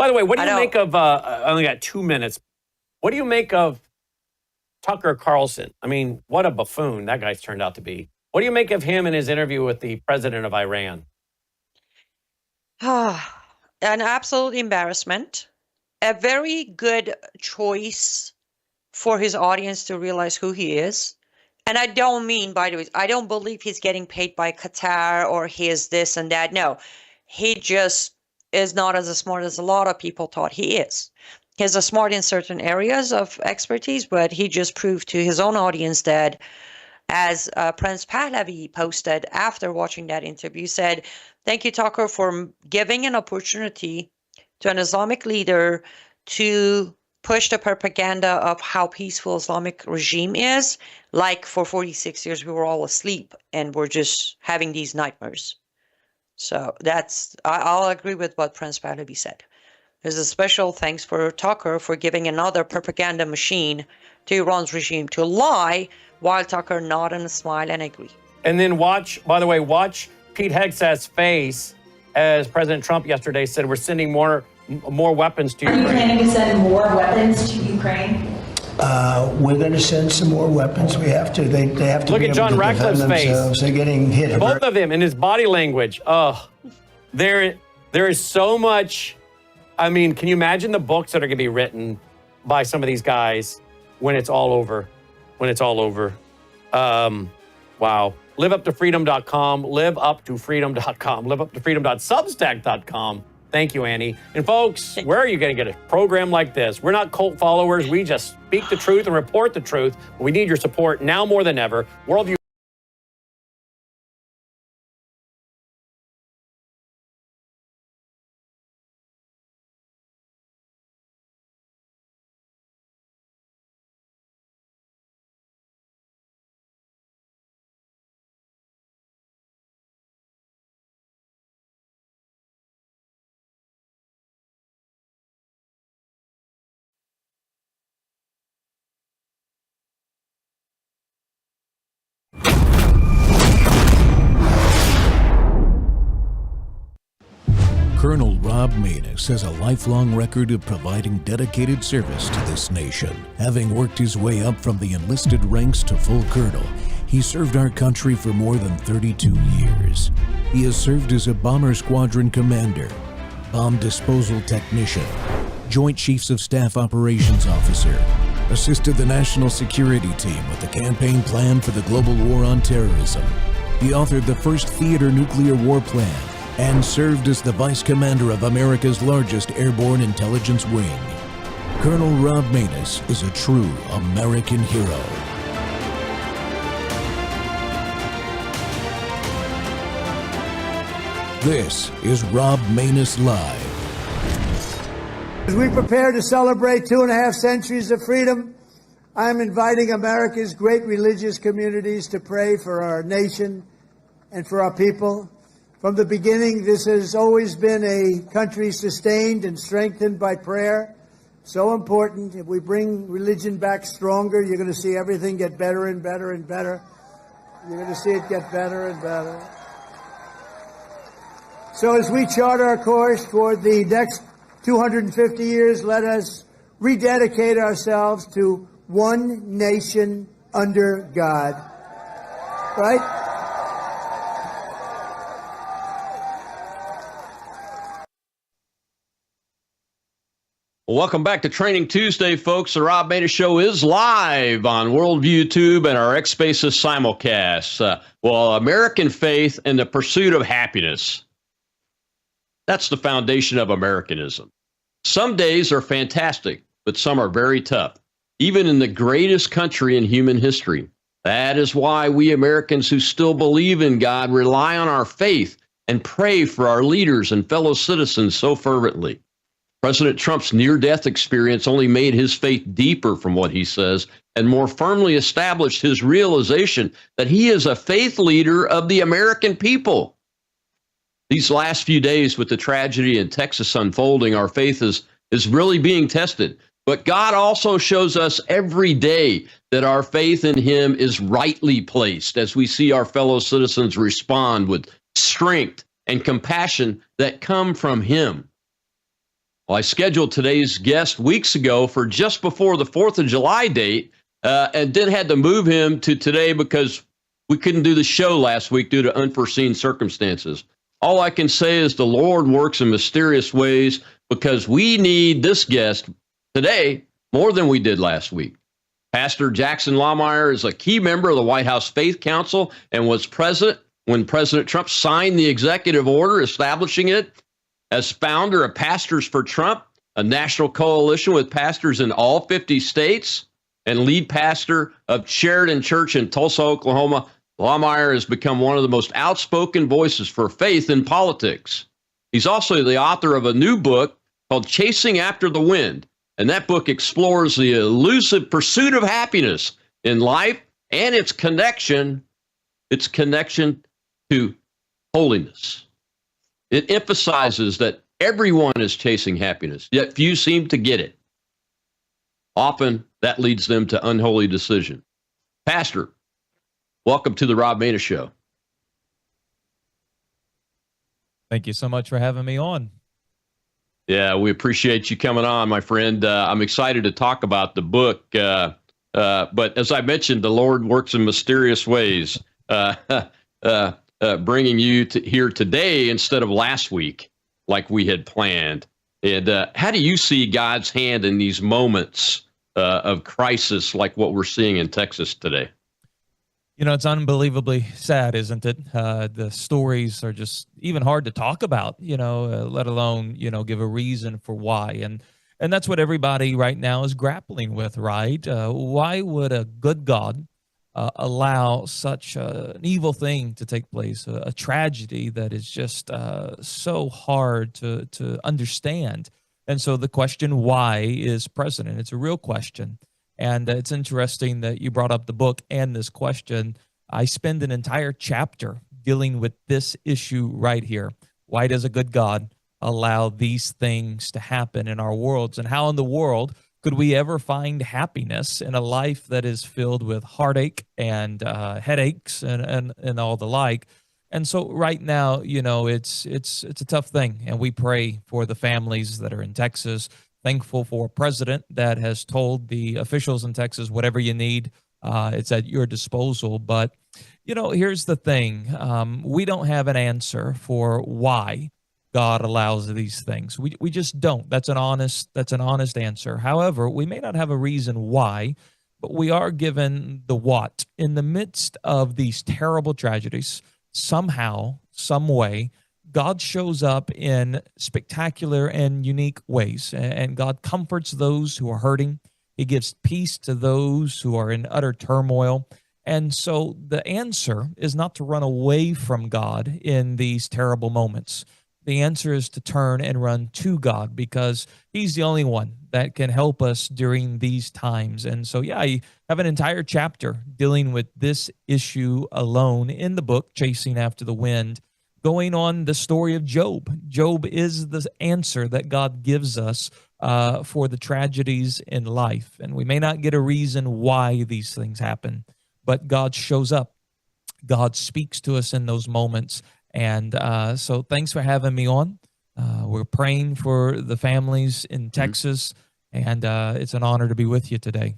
By the way, what do you make of, I only got 2 minutes. What do you make of Tucker Carlson? I mean, what a buffoon that guy's turned out to be. What do you make of him and his interview with the president of Iran? An absolute embarrassment. A very good choice for his audience to realize who he is. And I don't mean, by the way, I don't believe he's getting paid by Qatar or he is this and that. No, he just is not as smart as a lot of people thought he is. He's smart in certain areas of expertise, but he just proved to his own audience that, as Prince Pahlavi posted after watching that interview, said, "Thank you, Tucker, for giving an opportunity to an Islamic leader to push the propaganda of how peaceful Islamic regime is. Like for 46 years, we were all asleep and we're just having these nightmares." So I'll agree with what Prince Pahlavi said. There's a special thanks for Tucker for giving another propaganda machine to Iran's regime to lie, while Tucker nod and smile and agree. And then watch Pete Hegseth's face as President Trump yesterday said, we're sending more weapons to Ukraine. Are you planning to send more weapons to Ukraine? We're going to send some more weapons. We have to. They have to. Look at John Ratcliffe's face. They're getting hit. Both of them, in his body language. Oh, there is so much. I mean, can you imagine the books that are going to be written by some of these guys when it's all over? Wow. LiveUpToFreedom.com, LiveUpToFreedom.com, LiveUpToFreedom.substack.com. Thank you, Annie. And folks, where are you going to get a program like this? We're not cult followers. We just speak the truth and report the truth. We need your support now more than ever. Worldview. Colonel Rob Maness has a lifelong record of providing dedicated service to this nation. Having worked his way up from the enlisted ranks to full colonel, he served our country for more than 32 years. He has served as a bomber squadron commander, bomb disposal technician, Joint Chiefs of Staff Operations Officer, assisted the National Security Team with the campaign plan for the global war on terrorism. He authored the first theater nuclear war plan and served as the Vice Commander of America's largest airborne intelligence wing. Colonel Rob Maness is a true American hero. This is Rob Maness Live. As we prepare to celebrate 2.5 centuries of freedom, I am inviting America's great religious communities to pray for our nation and for our people. From the beginning, this has always been a country sustained and strengthened by prayer. So important. If we bring religion back stronger, you're going to see everything get better and better and better. You're going to see it get better and better. So as we chart our course toward the next 250 years, let us rededicate ourselves to one nation under God. Right? Welcome back to Training Tuesday, folks. The Rob Maness Show is live on Worldview YouTube and our X Spaces simulcast. American faith and the pursuit of happiness. That's the foundation of Americanism. Some days are fantastic, but some are very tough, even in the greatest country in human history. That is why we Americans who still believe in God rely on our faith and pray for our leaders and fellow citizens so fervently. President Trump's near-death experience only made his faith deeper from what he says and more firmly established his realization that he is a faith leader of the American people. These last few days with the tragedy in Texas unfolding, our faith is really being tested. But God also shows us every day that our faith in him is rightly placed as we see our fellow citizens respond with strength and compassion that come from him. Well, I scheduled today's guest weeks ago for just before the 4th of July date, and then had to move him to today because we couldn't do the show last week due to unforeseen circumstances. All I can say is the Lord works in mysterious ways because we need this guest today more than we did last week. Pastor Jackson Lohmeyer is a key member of the White House Faith Council and was present when President Trump signed the executive order establishing it. As founder of Pastors for Trump, a national coalition with pastors in all 50 states, and lead pastor of Sheridan Church in Tulsa, Oklahoma, Lohmeyer has become one of the most outspoken voices for faith in politics. He's also the author of a new book called Chasing After the Wind, and that book explores the elusive pursuit of happiness in life and its connection to holiness. It emphasizes that everyone is chasing happiness, yet few seem to get it. Often that leads them to unholy decision. Pastor, welcome to the Rob Maness Show. Thank you so much for having me on. Yeah, we appreciate you coming on, my friend. I'm excited to talk about the book. But as I mentioned, the Lord works in mysterious ways, bringing you here today instead of last week, like we had planned. And how do you see God's hand in these moments of crisis like what we're seeing in Texas today? You know, it's unbelievably sad, isn't it? The stories are just even hard to talk about, let alone, give a reason for why. And that's what everybody right now is grappling with, right? Why would a good God allow such an evil thing to take place, a tragedy that is just so hard to understand? And so the question why is present, and it's a real question. And it's interesting that you brought up the book and this question. I spend an entire chapter dealing with this issue right here. Why does a good God allow these things to happen in our worlds? And how in the world could we ever find happiness in a life that is filled with heartache and headaches and all the like? And so right now, it's a tough thing. And we pray for the families that are in Texas. Thankful for a president that has told the officials in Texas, whatever you need, it's at your disposal. But, here's the thing. We don't have an answer for why God allows these things. We just don't. That's an honest answer. However, we may not have a reason why, but we are given the what. In the midst of these terrible tragedies, somehow, some way, God shows up in spectacular and unique ways, and God comforts those who are hurting. He gives peace to those who are in utter turmoil. And so the answer is not to run away from God in these terrible moments. The answer is to turn and run to God because he's the only one that can help us during these times. And so, I have an entire chapter dealing with this issue alone in the book, Chasing After the Wind, going on the story of Job. Job is the answer that God gives us for the tragedies in life. And we may not get a reason why these things happen, but God shows up. God speaks to us in those moments. And so thanks for having me on. We're praying for the families in Texas, and it's an honor to be with you today.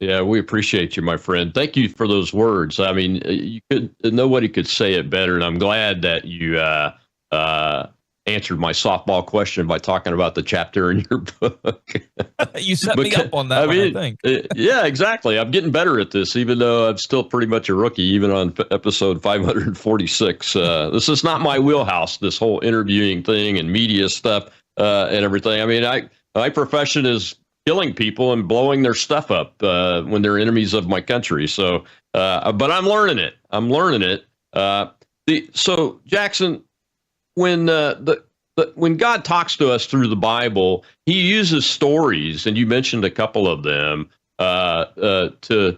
Yeah, we appreciate you, my friend. Thank you for those words. I mean, nobody could say it better, and I'm glad that you answered my softball question by talking about the chapter in your book. You set me up on that I think. Yeah, exactly. I'm getting better at this, even though I'm still pretty much a rookie, even on episode 546. This is not my wheelhouse, this whole interviewing thing and media stuff and everything. I mean, my profession is killing people and blowing their stuff up when they're enemies of my country. So, but I'm learning it. So Jackson, when God talks to us through the Bible, he uses stories, and you mentioned a couple of them, to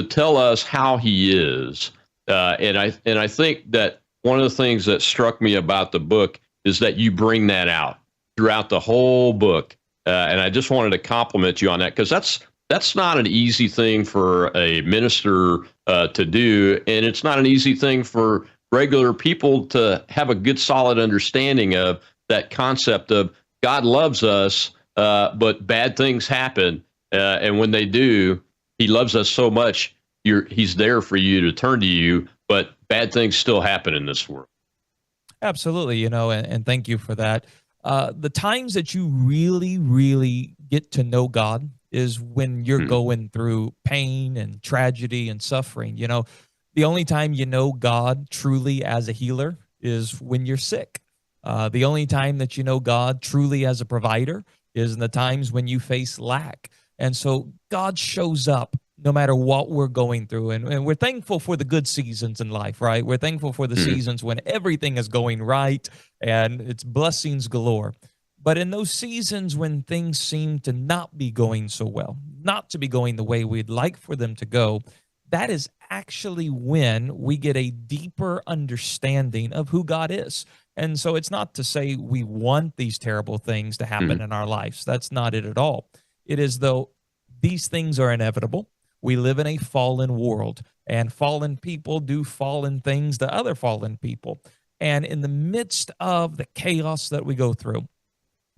tell us how he is. And I think that one of the things that struck me about the book is that you bring that out throughout the whole book. And I just wanted to compliment you on that, because that's not an easy thing for a minister to do, and it's not an easy thing for regular people to have a good, solid understanding of that concept of God loves us, but bad things happen. And when they do, he loves us so much, he's there for you to turn to you, but bad things still happen in this world. Absolutely, and thank you for that. The times that you really, really get to know God is when you're going through pain and tragedy and suffering. The only time you know God truly as a healer is when you're sick. The only time that you know God truly as a provider is in the times when you face lack. And so God shows up no matter what we're going through. And we're thankful for the good seasons in life, right? We're thankful for the seasons when everything is going right and it's blessings galore. But in those seasons when things seem to not be going so well, not to be going the way we'd like for them to go, that is actually when we get a deeper understanding of who God is. And so it's not to say we want these terrible things to happen in our lives. That's not it at all. It is, though, these things are inevitable. We live in a fallen world, and fallen people do fallen things to other fallen people. And in the midst of the chaos that we go through,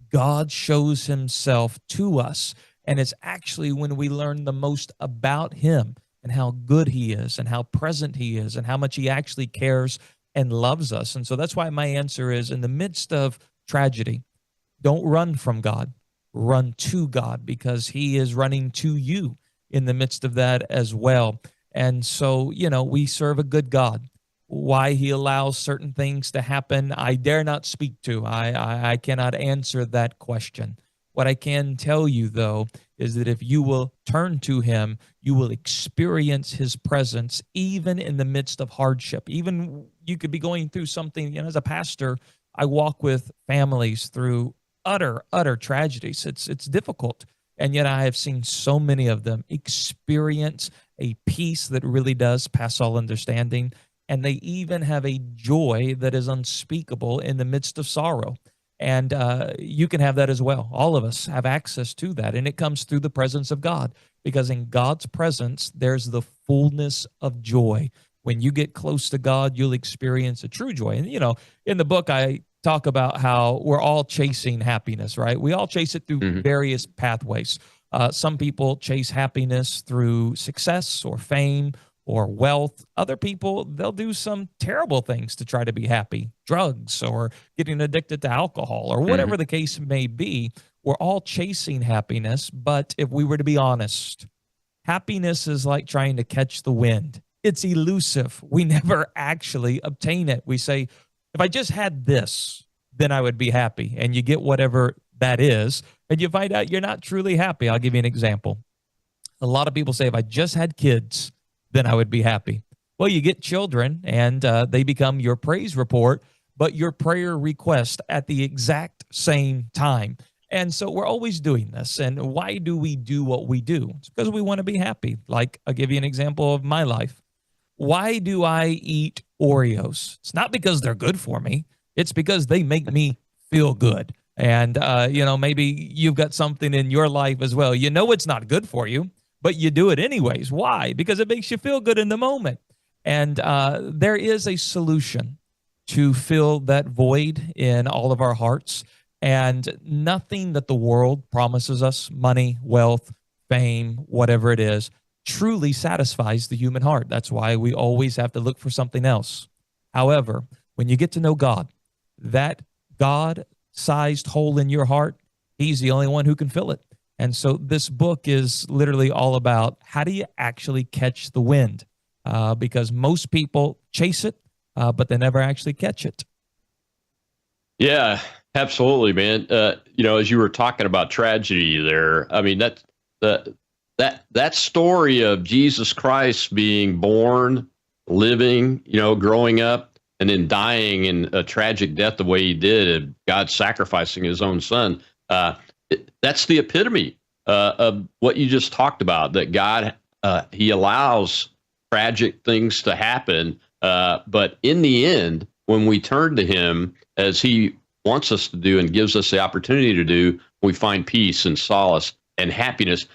God shows himself to us. And it's actually when we learn the most about him and how good he is and how present he is and how much he actually cares and loves us. And so that's why my answer is, in the midst of tragedy, don't run from God. Run to God, because he is running to you in the midst of that as well. And so, we serve a good God. Why he allows certain things to happen, I dare not speak to. I cannot answer that question. What I can tell you, though, is that if you will turn to him, you will experience his presence even in the midst of hardship. Even you could be going through something, as a pastor, I walk with families through utter tragedies. It's difficult. And yet I have seen so many of them experience a peace that really does pass all understanding. And they even have a joy that is unspeakable in the midst of sorrow. And you can have that as well. All of us have access to that. And it comes through the presence of God, because in God's presence, there's the fullness of joy. When you get close to God, you'll experience a true joy. And, in the book, I talk about how we're all chasing happiness, right? We all chase it through various pathways. Some people chase happiness through success or fame or wealth. Other people, they'll do some terrible things to try to be happy, drugs or getting addicted to alcohol or whatever the case may be. We're all chasing happiness, but if we were to be honest, happiness is like trying to catch the wind. It's elusive. We never actually obtain it. We say, if I just had this, then I would be happy. And you get whatever that is, and you find out you're not truly happy. I'll give you an example. A lot of people say, if I just had kids, then I would be happy. Well, you get children, and they become your praise report, but your prayer request at the exact same time. And so we're always doing this. And why do we do what we do? It's because we want to be happy. Like, I'll give you an example of my life. Why do I eat Oreos? It's not because they're good for me. It's because they make me feel good. And, maybe you've got something in your life as well. It's not good for you, but you do it anyways. Why? Because it makes you feel good in the moment. And there is a solution to fill that void in all of our hearts. And nothing that the world promises us, money, wealth, fame, whatever it is, truly satisfies the human heart. That's why we always have to look for something else. However, when you get to know God, that God-sized hole in your heart, he's the only one who can fill it. And so this book is literally all about how do you actually catch the wind? Because most people chase it, but they never actually catch it. Yeah, absolutely, man. As you were talking about tragedy there, I mean, that story of Jesus Christ being born, living, growing up, and then dying in a tragic death the way he did, and God sacrificing his own son. That's the epitome of what you just talked about, that God, he allows tragic things to happen. But in the end, when we turn to him, as he wants us to do and gives us the opportunity to do, we find peace and solace and happiness.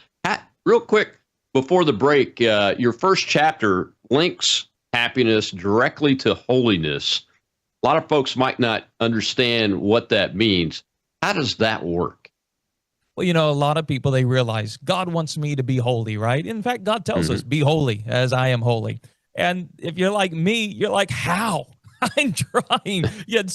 Real quick, before the break, your first chapter links happiness directly to holiness. A lot of folks might not understand what that means. How does that work? Well, a lot of people, they realize God wants me to be holy, right? In fact, God tells us, be holy as I am holy. And if you're like me, you're like, how? I'm trying. Yet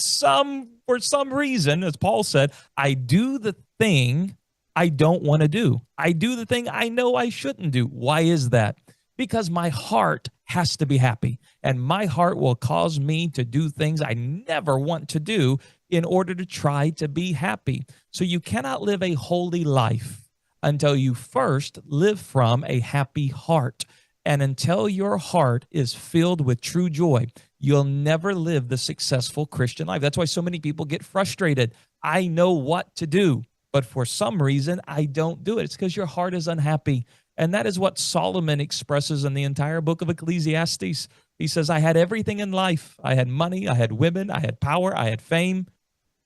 for some reason, as Paul said, I do the thing I don't want to do. I do the thing I know I shouldn't do. Why is that? Because my heart has to be happy, and my heart will cause me to do things I never want to do in order to try to be happy. So you cannot live a holy life until you first live from a happy heart. And until your heart is filled with true joy, you'll never live the successful Christian life. That's why so many people get frustrated. I know what to do, but for some reason, I don't do it. It's because your heart is unhappy. And that is what Solomon expresses in the entire book of Ecclesiastes. He says, I had everything in life. I had money, I had women, I had power, I had fame,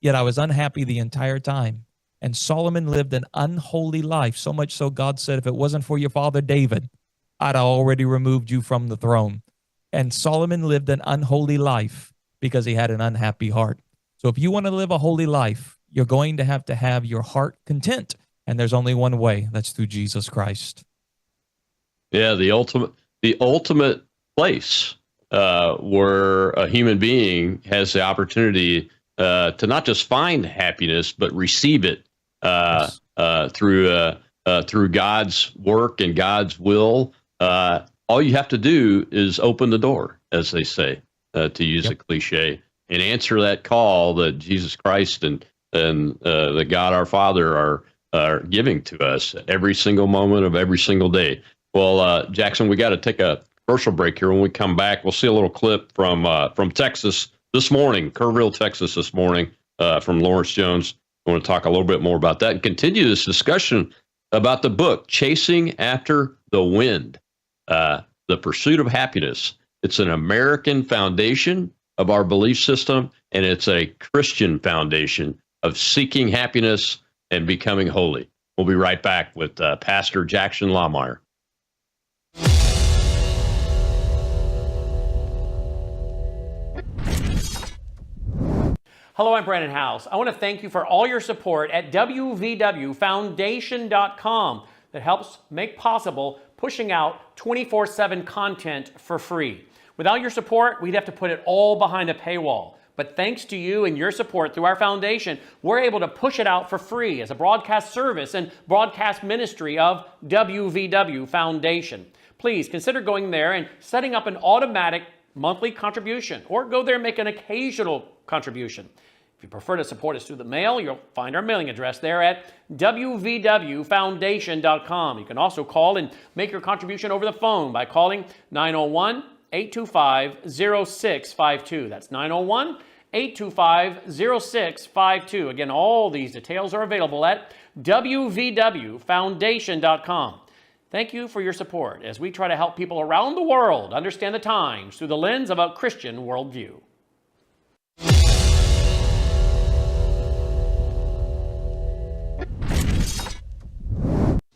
yet I was unhappy the entire time. And Solomon lived an unholy life, so much so God said, if it wasn't for your father David, I'd already removed you from the throne. And Solomon lived an unholy life because he had an unhappy heart. So if you want to live a holy life, you're going to have your heart content. And there's only one way. That's through Jesus Christ. Yeah, the ultimate place where a human being has the opportunity to not just find happiness, but receive it through God's work and God's will. All you have to do is open the door, as they say, to use a cliche, and answer that call that Jesus Christ and the God our Father are giving to us every single moment of every single day. Well, Jackson, we got to take a commercial break here. When we come back, we'll see a little clip from Texas this morning, Kerrville, Texas this morning, from Lawrence Jones. I want to talk a little bit more about that and continue this discussion about the book, Chasing After the Wind, The Pursuit of Happiness. It's an American foundation of our belief system, and it's a Christian foundation of seeking happiness and becoming holy. We'll be right back with Pastor Jackson Lohmeyer. Hello, I'm Brandon House. I want to thank you for all your support at wvwfoundation.com that helps make possible pushing out 24/7 content for free. Without your support, we'd have to put it all behind a paywall. But thanks to you and your support through our foundation, we're able to push it out for free as a broadcast service and broadcast ministry of WVW Foundation. Please consider going there and setting up an automatic monthly contribution, or go there and make an occasional contribution. If you prefer to support us through the mail, you'll find our mailing address there at wvwfoundation.com. You can also call and make your contribution over the phone by calling 901-825-0652. That's 901-825-0652. Again, all these details are available at wvwfoundation.com. Thank you for your support as we try to help people around the world understand the times through the lens of a Christian worldview.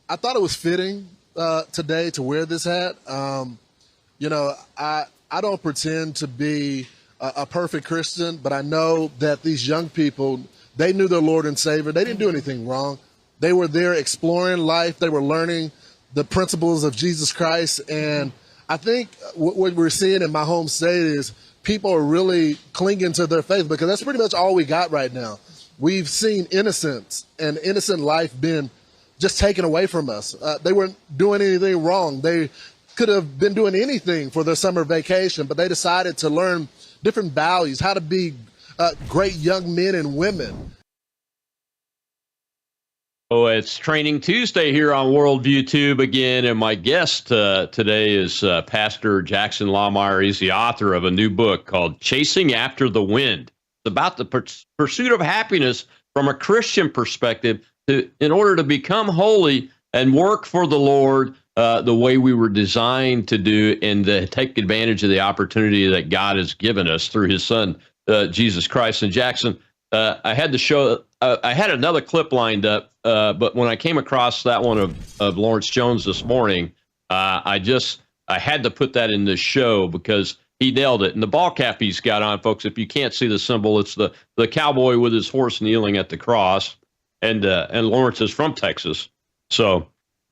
I thought it was fitting today to wear this hat. I don't pretend to be a perfect Christian, but I know that these young people, they knew their Lord and Savior. They didn't do anything wrong. They were there exploring life. They were learning the principles of Jesus Christ. And I think what we're seeing in my home state is people are really clinging to their faith, because that's pretty much all we got right now. We've seen innocence and innocent life being just taken away from us. They weren't doing anything wrong. They could have been doing anything for their summer vacation, but they decided to learn different values, how to be great young men and women. Oh, it's Training Tuesday here on Worldview Tube again, and my guest today is Pastor Jackson Lohmeyer. He's the author of a new book called Chasing After the Wind. It's about the pursuit of happiness from a Christian perspective in order to become holy and work for the Lord the way we were designed to do, and to take advantage of the opportunity that God has given us through his Son, Jesus Christ. And Jackson, I had to show, I had another clip lined up, but when I came across that one of Lawrence Jones this morning, I had to put that in this show, because he nailed it. And the ball cap he's got on, folks, if you can't see the symbol, it's the cowboy with his horse kneeling at the cross. And Lawrence is from Texas. So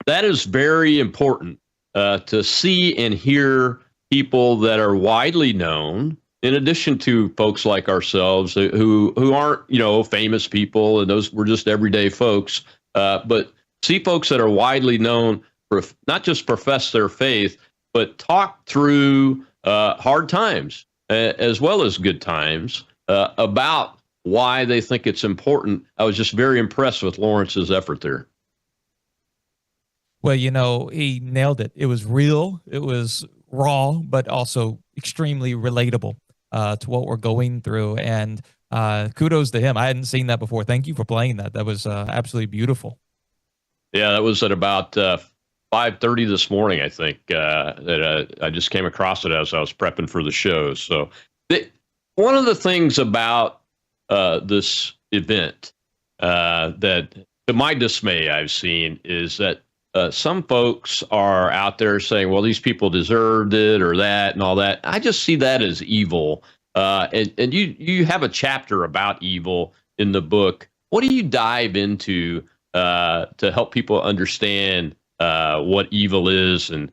that is very important to see and hear people that are widely known, in addition to folks like ourselves who aren't, famous people, and those we're just everyday folks, but see folks that are widely known for not just profess their faith, but talk through hard times as well as good times about why they think it's important. I was just very impressed with Lawrence's effort there. Well, he nailed it. It was real, it was raw, but also extremely relatable to what we're going through. And kudos to him. I hadn't seen that before. Thank you for playing that. That was absolutely beautiful. Yeah, that was at about 5:30 this morning, I think, that I just came across it as I was prepping for the show. So one of the things about this event that, to my dismay, I've seen is that some folks are out there saying, well, these people deserved it or that and all that. I just see that as evil. And you have a chapter about evil in the book. What do you dive into to help people understand what evil is and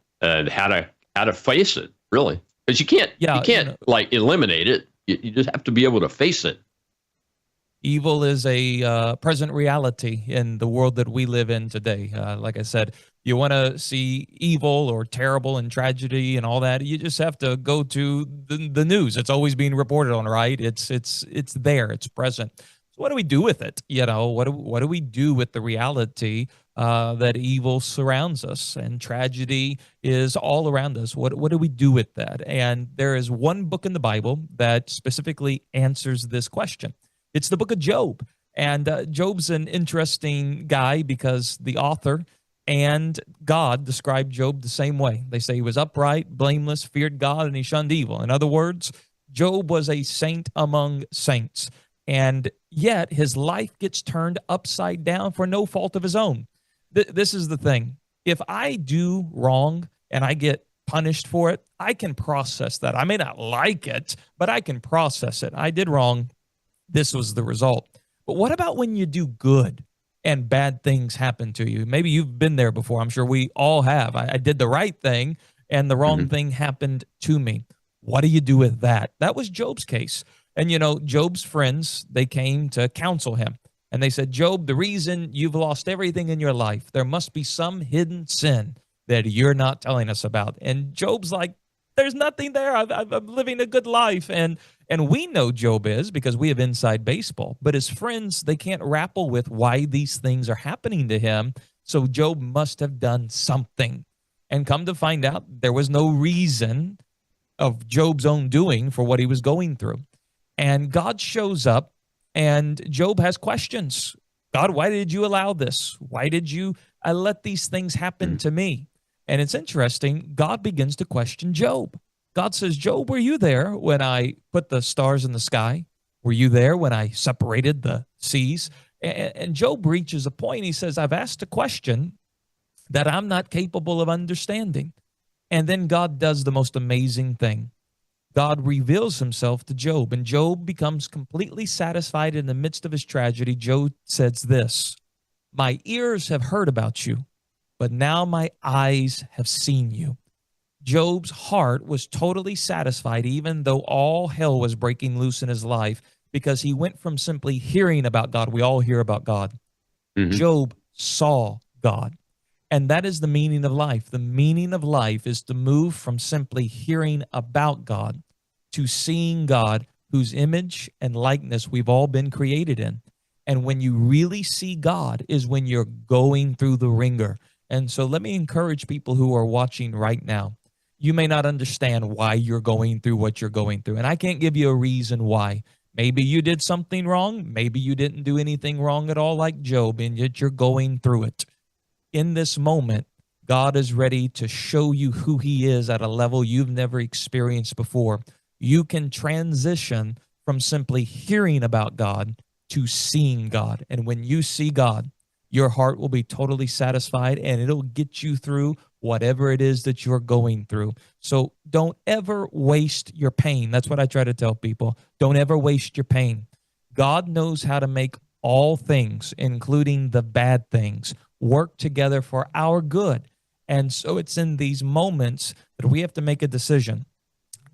how to face it, really? Because you can't like eliminate it. You just have to be able to face it. Evil is a present reality in the world that we live in today. Like I said, you want to see evil or terrible and tragedy and all that, you just have to go to the news. It's always being reported on, right? It's there. It's present. So what do we do with it? What do we do with the reality that evil surrounds us and tragedy is all around us? What do we do with that? And there is one book in the Bible that specifically answers this question. It's the book of Job. And Job's an interesting guy because the author and God described Job the same way. They say he was upright, blameless, feared God, and he shunned evil. In other words, Job was a saint among saints. And yet his life gets turned upside down for no fault of his own. This is the thing. If I do wrong and I get punished for it, I can process that. I may not like it, but I can process it. I did wrong. This was the result. But what about when you do good and bad things happen to you? Maybe you've been there before. I'm sure we all have. I did the right thing and the wrong thing happened to me. What do you do with that? That was Job's case. And, Job's friends, they came to counsel him. And they said, Job, the reason you've lost everything in your life, there must be some hidden sin that you're not telling us about. And Job's like, there's nothing there. I'm living a good life. And we know Job is because we have inside baseball. But his friends, they can't grapple with why these things are happening to him. So Job must have done something. And come to find out, there was no reason of Job's own doing for what he was going through. And God shows up, and Job has questions. God, why did you allow this? Why did you let these things happen to me? And it's interesting, God begins to question Job. God says, Job, were you there when I put the stars in the sky? Were you there when I separated the seas? And Job reaches a point, he says, I've asked a question that I'm not capable of understanding. And then God does the most amazing thing. God reveals himself to Job, and Job becomes completely satisfied in the midst of his tragedy. Job says this, my ears have heard about you, but now my eyes have seen you. Job's heart was totally satisfied, even though all hell was breaking loose in his life, because he went from simply hearing about God. We all hear about God. Job saw God. And that is the meaning of life. The meaning of life is to move from simply hearing about God to seeing God, whose image and likeness we've all been created in. And when you really see God is when you're going through the ringer. And so let me encourage people who are watching right now. You may not understand why you're going through what you're going through. And I can't give you a reason why. Maybe you did something wrong. Maybe you didn't do anything wrong at all like Job, and yet you're going through it. In this moment, God is ready to show you who he is at a level you've never experienced before. You can transition from simply hearing about God to seeing God. And when you see God, Your heart will be totally satisfied, and it'll get you through whatever it is that you're going through. So don't ever waste your pain. That's what I try to tell people. Don't ever waste your pain. God knows how to make all things, including the bad things, work together for our good. And so it's in these moments that we have to make a decision.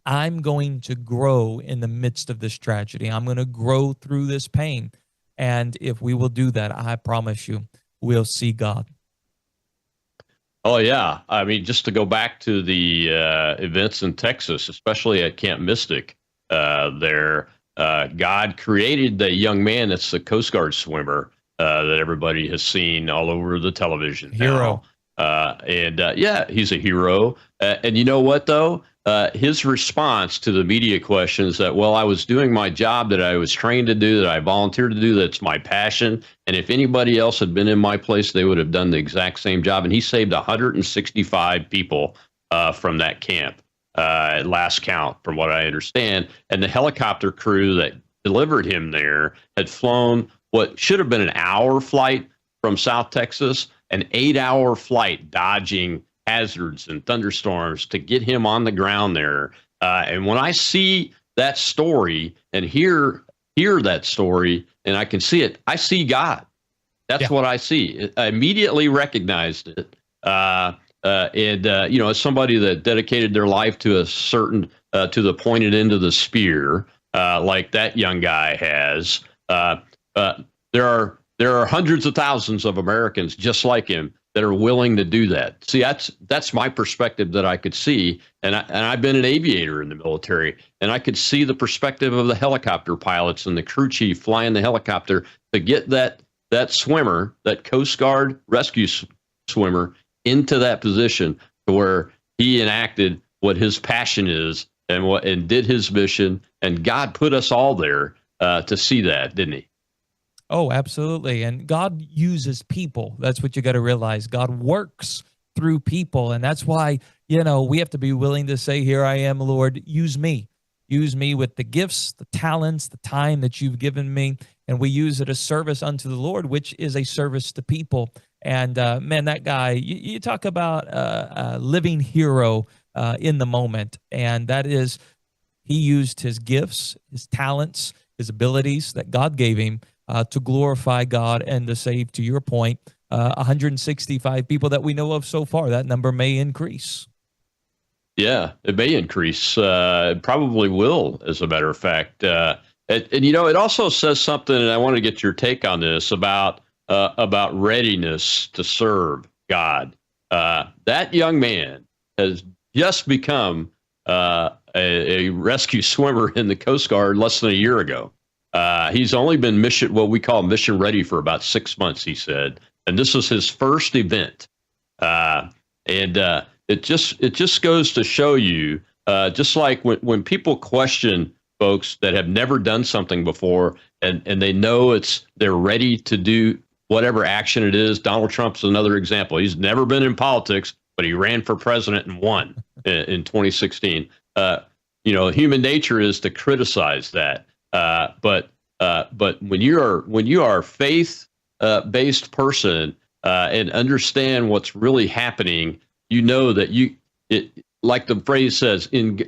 I'm going to grow in the midst of this tragedy. I'm going to grow through this pain. And if we will do that, I promise you, we'll see God. Oh, yeah. I mean, just to go back to the events in Texas, especially at Camp Mystic, there, God created the young man that's the Coast Guard swimmer that everybody has seen all over the television. Hero. Yeah, he's a hero. And you know what, though? His response to the media questions that, well, I was doing my job that I was trained to do, that I volunteered to do, that's my passion. And if anybody else had been in my place, they would have done the exact same job. And he saved 165 people from that camp at last count, from what I understand. And the helicopter crew that delivered him there had flown what should have been an hour flight from South Texas, an 8-hour flight dodging hazards and thunderstorms to get him on the ground there. And when I see that story and hear that story, and I can see it, I see God. That's what I see. I immediately recognized it. As somebody that dedicated their life to a certain, to the pointed end of the spear, like that young guy has, there are hundreds of thousands of Americans just like him that are willing to do that. See, that's my perspective that I could see. And I've been an aviator in the military, and I could see the perspective of the helicopter pilots and the crew chief flying the helicopter to get that swimmer, that Coast Guard rescue swimmer, into that position to where he enacted what his passion is and did his mission. And God put us all there to see that, didn't he? Oh, absolutely. And God uses people. That's what you got to realize. God works through people. And that's why, we have to be willing to say, here I am, Lord, use me. Use me with the gifts, the talents, the time that you've given me. And we use it as service unto the Lord, which is a service to people. And man, that guy, you talk about a living hero in the moment. And that is, he used his gifts, his talents, his abilities that God gave him to glorify God and to save, to your point, 165 people that we know of so far. That number may increase. Yeah, it may increase. It probably will, as a matter of fact. And it also says something, and I want to get your take on this, about readiness to serve God. That young man has just become a rescue swimmer in the Coast Guard less than a year ago. He's only been what we call mission ready for about 6 months, he said. And this was his first event. It just goes to show you, just like when people question folks that have never done something before and they know they're ready to do whatever action it is. Donald Trump's another example. He's never been in politics, but he ran for president and won in 2016. Human nature is to criticize that. But when you are a faith-based person and understand what's really happening, you know that like the phrase says,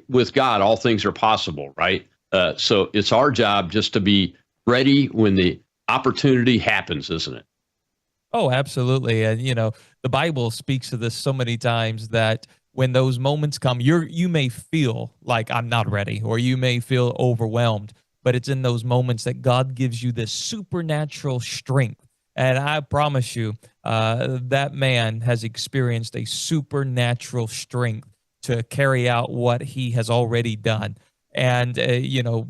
with God, all things are possible, right? So it's our job just to be ready when the opportunity happens, isn't it? Oh, absolutely. And, the Bible speaks to this so many times that when those moments come, you may feel like I'm not ready, or you may feel overwhelmed. But it's in those moments that God gives you this supernatural strength. And I promise you, that man has experienced a supernatural strength to carry out what he has already done. And,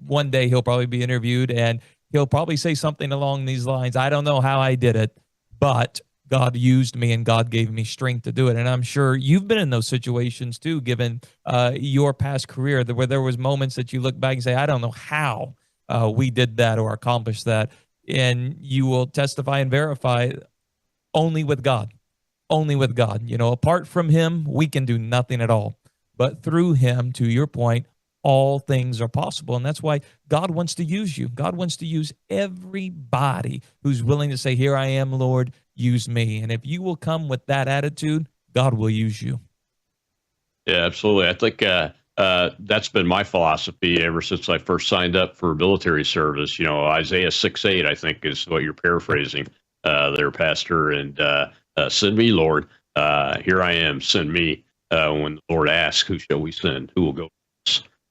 one day he'll probably be interviewed and he'll probably say something along these lines. I don't know how I did it, but God used me and God gave me strength to do it. And I'm sure you've been in those situations too, given your past career, where there was moments that you look back and say, I don't know how we did that or accomplished that. And you will testify and verify only with God, apart from him, we can do nothing at all. But through him, to your point, all things are possible. And that's why God wants to use you. God wants to use everybody who's willing to say, here I am, Lord, use me. And if you will come with that attitude, God will use you. Yeah, absolutely. I think that's been my philosophy ever since I first signed up for military service. You know, Isaiah 6:8, I think, is what you're paraphrasing there, Pastor. And send me, Lord. Here I am. Send me. When the Lord asks, who shall we send? Who will go?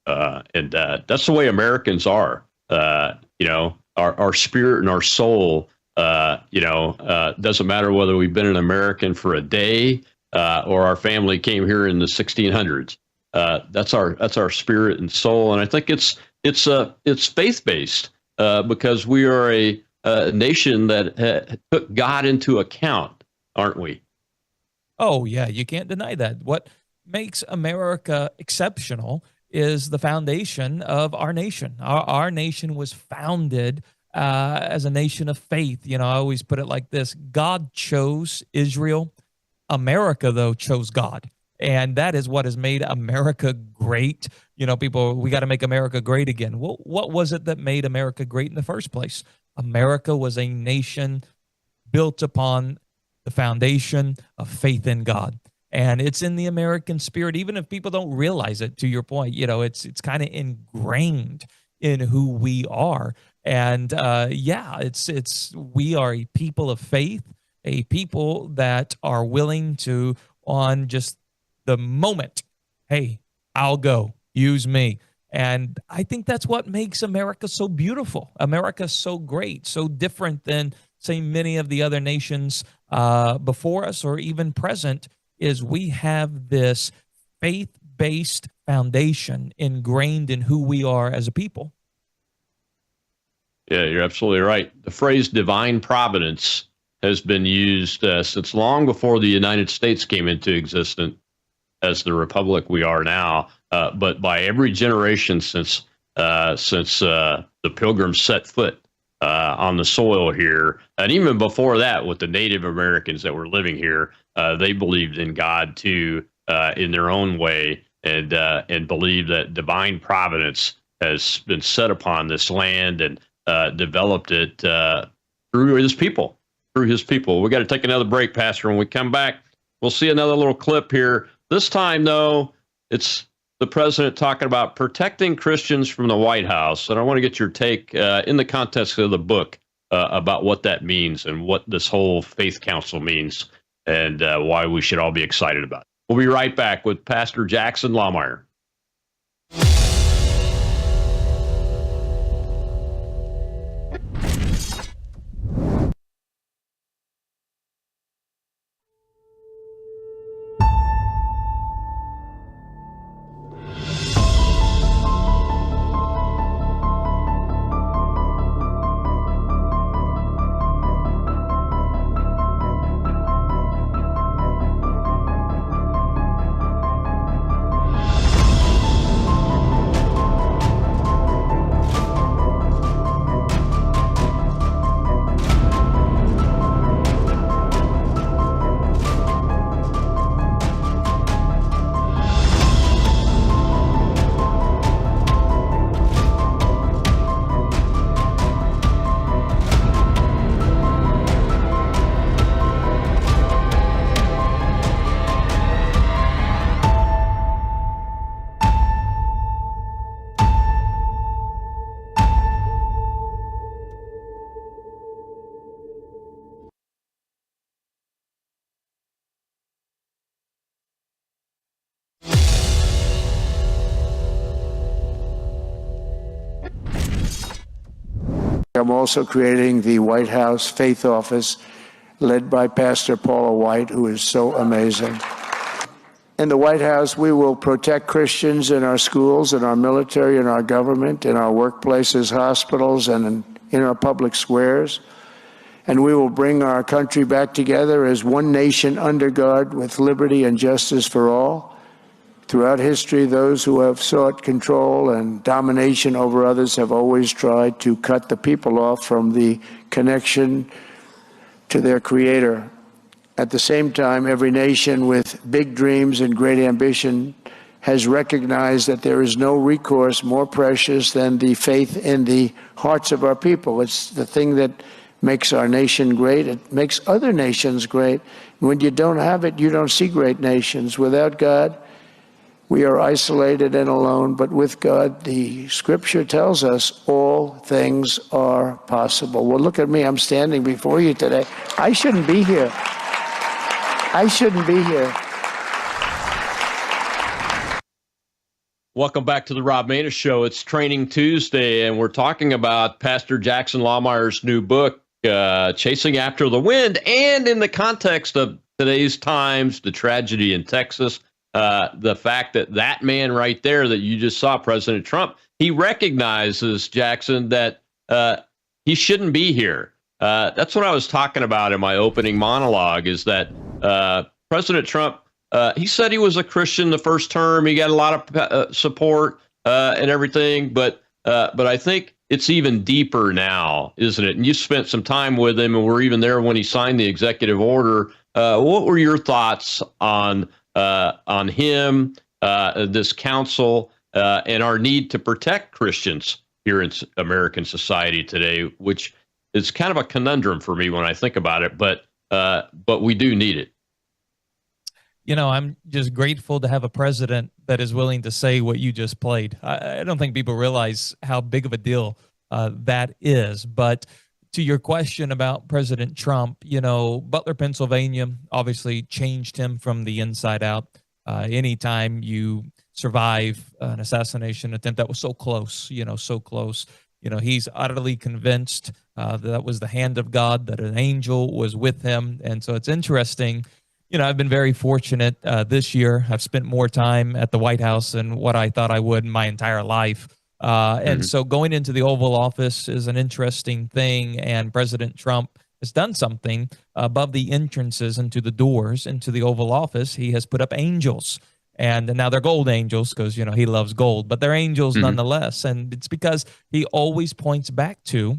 And that's the way Americans are. You know, our spirit and our soul. Doesn't matter whether we've been an American for a day or our family came here in the 1600s. That's our spirit and soul, and I think it's faith based because we are a nation that took God into account, aren't we? Oh yeah, you can't deny that. What makes America exceptional is the foundation of our nation. Our nation was founded as a nation of faith. You know, I always put it like this: God chose Israel. America, though, chose God. And that is what has made America great. You know, people, we got to make America great again. Well, what was it that made America great in the first place? America was a nation built upon the foundation of faith in God. And it's in the American spirit, even if people don't realize it, to your point. You know, it's kind of ingrained in who we are. And we are a people of faith, a people that are willing to, on just the moment, hey, I'll go, use me. And I think that's what makes America so beautiful. America so great, so different than, say, many of the other nations before us or even present, is we have this faith-based foundation ingrained in who we are as a people. Yeah, you're absolutely right. The phrase divine providence has been used since long before the United States came into existence as the republic we are now. But by every generation since the Pilgrims set foot on the soil here, and even before that, with the Native Americans that were living here, they believed in God too, in their own way, and believed that divine providence has been set upon this land and developed it through his people. We got to take another break, Pastor. When we come back, we'll see another little clip here. This time, though, it's the president talking about protecting Christians from the White House. And I want to get your take in the context of the book about what that means and what this whole faith council means and why we should all be excited about it. We'll be right back with Pastor Jackson Lohmeyer. I'm also creating the White House Faith Office, led by Pastor Paula White, who is so amazing. In the White House, we will protect Christians in our schools, in our military, in our government, in our workplaces, hospitals, and in our public squares. And we will bring our country back together as one nation under God, with liberty and justice for all. Throughout history, those who have sought control and domination over others have always tried to cut the people off from the connection to their Creator. At the same time, every nation with big dreams and great ambition has recognized that there is no recourse more precious than the faith in the hearts of our people. It's the thing that makes our nation great. It makes other nations great. When you don't have it, you don't see great nations. Without God, we are isolated and alone, but with God, the scripture tells us all things are possible. Well, look at me. I'm standing before you today. I shouldn't be here. I shouldn't be here. Welcome back to the Rob Maness Show. It's Training Tuesday, and we're talking about Pastor Jackson Lahmeyer's new book, Chasing After the Wind, and in the context of today's times, the tragedy in Texas, the fact that that man right there that you just saw, President Trump, he recognizes, Jackson, that he shouldn't be here. That's what I was talking about in my opening monologue, is that President Trump, he said he was a Christian the first term. He got a lot of support and everything, but I think it's even deeper now, isn't it? And you spent some time with him, and were even there when he signed the executive order. What were your thoughts on him, this council, and our need to protect Christians here in American society today, which is kind of a conundrum for me when I think about it, but we do need it. You know, I'm just grateful to have a president that is willing to say what you just played. I don't think people realize how big of a deal that is. But to your question about President Trump, you know, Butler, Pennsylvania obviously changed him from the inside out. Anytime you survive an assassination attempt that was so close, so close, he's utterly convinced that was the hand of God, that an angel was with him. And so it's interesting. I've been very fortunate this year. I've spent more time at the White House than what I thought I would in my entire life. And so going into the Oval Office is an interesting thing. And President Trump has done something above the entrances into the doors into the Oval Office. He has put up angels. And now they're gold angels because, he loves gold, but they're angels nonetheless. And it's because he always points back to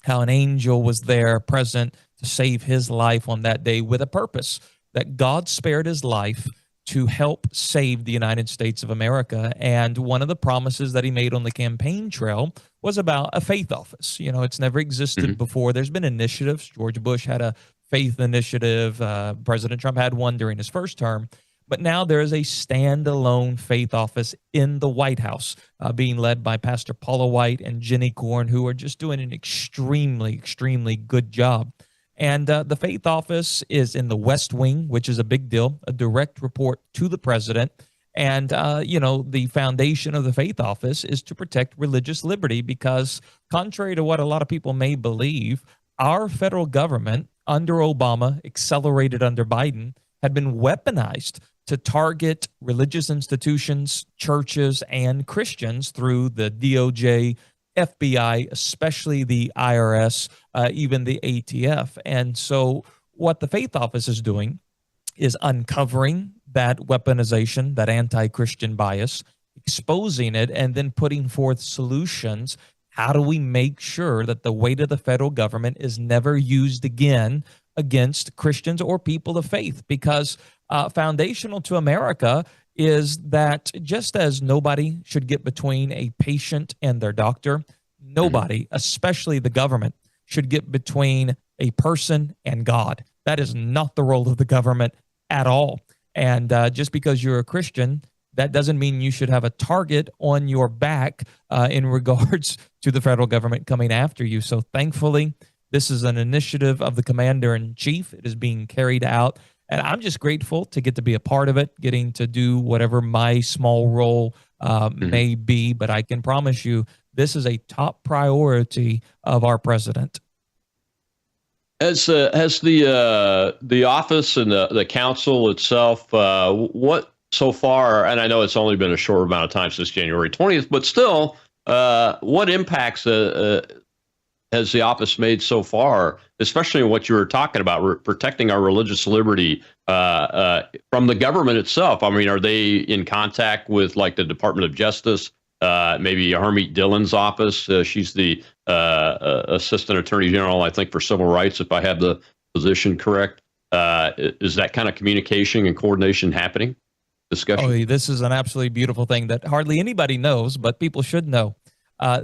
how an angel was there present to save his life on that day with a purpose, that God spared his life to help save the United States of America. And one of the promises that he made on the campaign trail was about a faith office. It's never existed before. There's been initiatives. George Bush had a faith initiative. President Trump had one during his first term. But now there is a standalone faith office in the White House being led by Pastor Paula White and Jenny Korn, who are just doing an extremely, extremely good job. And the faith office is in the West Wing, which is a big deal, a direct report to the president. And, the foundation of the faith office is to protect religious liberty because, contrary to what a lot of people may believe, our federal government under Obama, accelerated under Biden, had been weaponized to target religious institutions, churches, and Christians through the DOJ, FBI, especially the IRS, even the ATF. And so what the faith office is doing is uncovering that weaponization, that anti-Christian bias, exposing it, and then putting forth solutions. How do we make sure that the weight of the federal government is never used again against Christians or people of faith? Because foundational to America is that just as nobody should get between a patient and their doctor, nobody, especially the government, should get between a person and God. That is not the role of the government at all. And just because you're a Christian, that doesn't mean you should have a target on your back in regards to the federal government coming after you. So thankfully, this is an initiative of the commander-in-chief. It is being carried out. And I'm just grateful to get to be a part of it, getting to do whatever my small role may be. But I can promise you, this is a top priority of our president. Has the office and the council itself, what so far, and I know it's only been a short amount of time since January 20th, but still, what impacts has the office made so far, especially in what you were talking about, protecting our religious liberty from the government itself? I mean, are they in contact with like the Department of Justice, maybe Harmeet Dillon's office? She's the Assistant Attorney General, I think, for civil rights, if I have the position correct. Is that kind of communication and coordination happening? Discussion? Oh, this is an absolutely beautiful thing that hardly anybody knows, but people should know.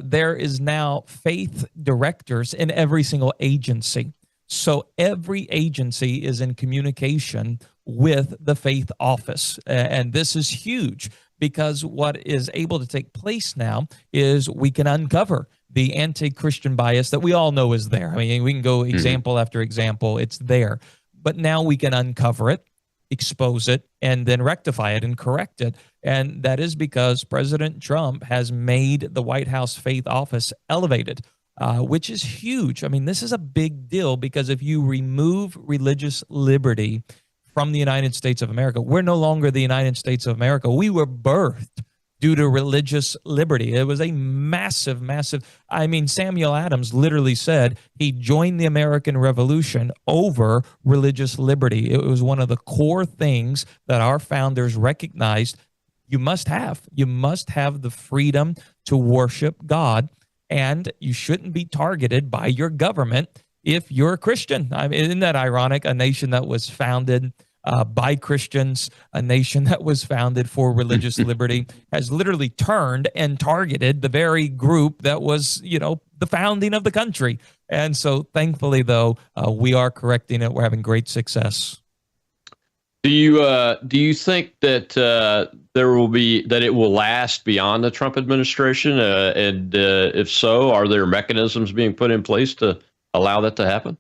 there is now faith directors in every single agency. So every agency is in communication with the faith office. And this is huge because what is able to take place now is we can uncover the anti-Christian bias that we all know is there. I mean, we can go example after example, it's there. But now we can uncover it, expose it, and then rectify it and correct it. And that is because President Trump has made the White House faith office elevated, which is huge. I mean, this is a big deal because if you remove religious liberty from the United States of America, we're no longer the United States of America. We were birthed due to religious liberty. It was a massive, massive, I mean, Samuel Adams literally said he joined the American Revolution over religious liberty. It was one of the core things that our founders recognized you must have. You must have the freedom to worship God, and you shouldn't be targeted by your government if you're a Christian. I mean, isn't that ironic? A nation that was founded by Christians, a nation that was founded for religious liberty, has literally turned and targeted the very group that was, you know, the founding of the country. And so thankfully, though, we are correcting it. We're having great success. Do you think that it will last beyond the Trump administration? And if so, are there mechanisms being put in place to allow that to happen?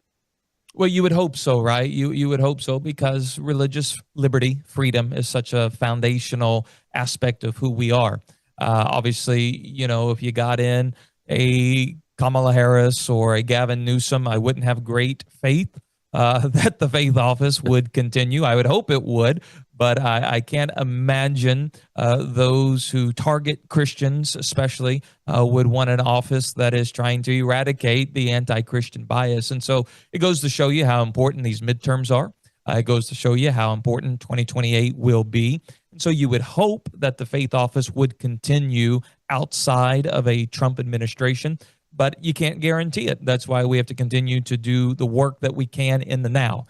Well, you would hope so, right? You would hope so because religious liberty, freedom is such a foundational aspect of who we are. Obviously, you know, if you got in a Kamala Harris or a Gavin Newsom, I wouldn't have great faith that the faith office would continue. I would hope it would, but I can't imagine those who target Christians especially would want an office that is trying to eradicate the anti-Christian bias. And so it goes to show you how important these midterms are. It goes to show you how important 2028 will be. And so you would hope that the faith office would continue outside of a Trump administration, but you can't guarantee it. That's why we have to continue to do the work that we can in the now.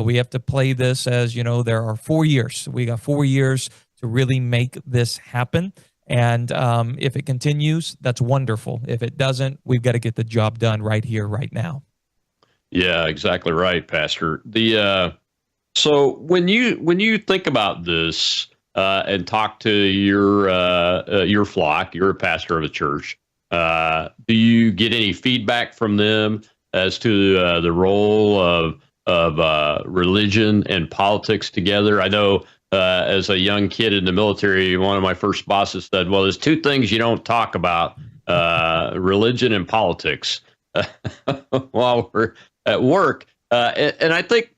We have to play this as, you know, there are 4 years. We got 4 years to really make this happen. And if it continues, that's wonderful. If it doesn't, we've got to get the job done right here, right now. Yeah, exactly right, Pastor. So when you think about this and talk to your flock, you're a pastor of a church. Do you get any feedback from them as to the role of religion and politics together? I know as a young kid in the military, one of my first bosses said, "Well, there's two things you don't talk about: religion and politics while we're at work." And I think,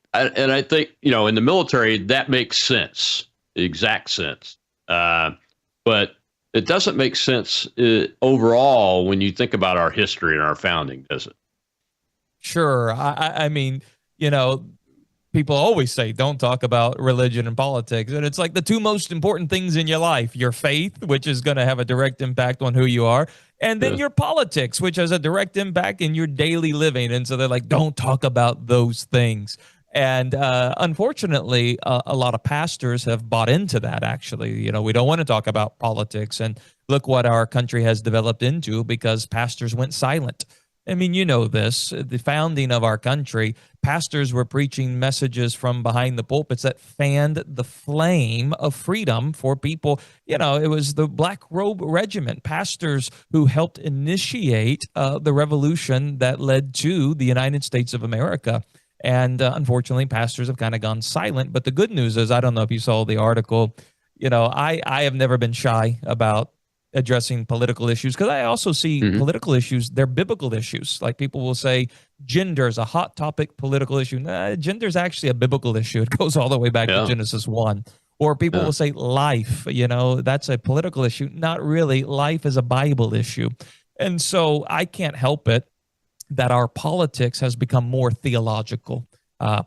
you know, in the military that makes sense, exact sense, but it doesn't make sense overall when you think about our history and our founding, does it? Sure. I mean, you know, people always say, don't talk about religion and politics. And it's like the two most important things in your life, your faith, which is going to have a direct impact on who you are, and then your politics, which has a direct impact in your daily living. And so they're like, don't talk about those things. And unfortunately, a lot of pastors have bought into that, actually. You know, we don't want to talk about politics. And look what our country has developed into because pastors went silent. I mean, you know this, the founding of our country, pastors were preaching messages from behind the pulpits that fanned the flame of freedom for people. You know, it was the Black Robe Regiment, pastors who helped initiate the revolution that led to the United States of America. And unfortunately, pastors have kind of gone silent. But the good news is, I don't know if you saw the article, you know, I have never been shy about addressing political issues because I also see political issues, they're biblical issues. Like people will say gender is a hot topic political issue. Nah, gender is actually a biblical issue. It goes all the way back to Genesis 1. Or people will say life, you know, that's a political issue. Not really. Life is a Bible issue. And so I can't help it that our politics has become more theological.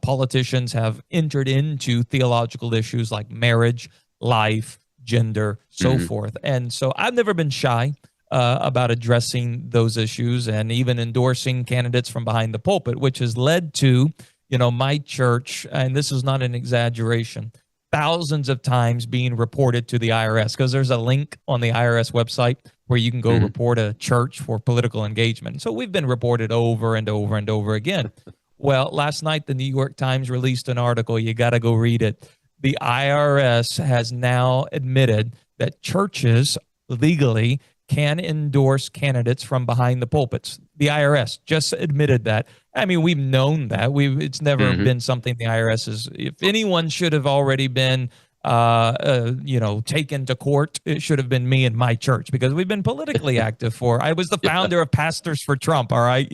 Politicians have entered into theological issues like marriage, life, gender, so forth. And so I've never been shy about addressing those issues and even endorsing candidates from behind the pulpit, which has led to, you know, my church, and this is not an exaggeration, thousands of times being reported to the IRS, because there's a link on the IRS website where you can go report a church for political engagement. So we've been reported over and over and over again. Well, last night, the New York Times released an article. You got to go read it. The IRS has now admitted that churches legally can endorse candidates from behind the pulpits. The IRS just admitted that. I mean, we've known that. It's never been something the IRS is. If anyone should have already been, taken to court, it should have been me and my church, because we've been politically active I was the founder of Pastors for Trump. All right,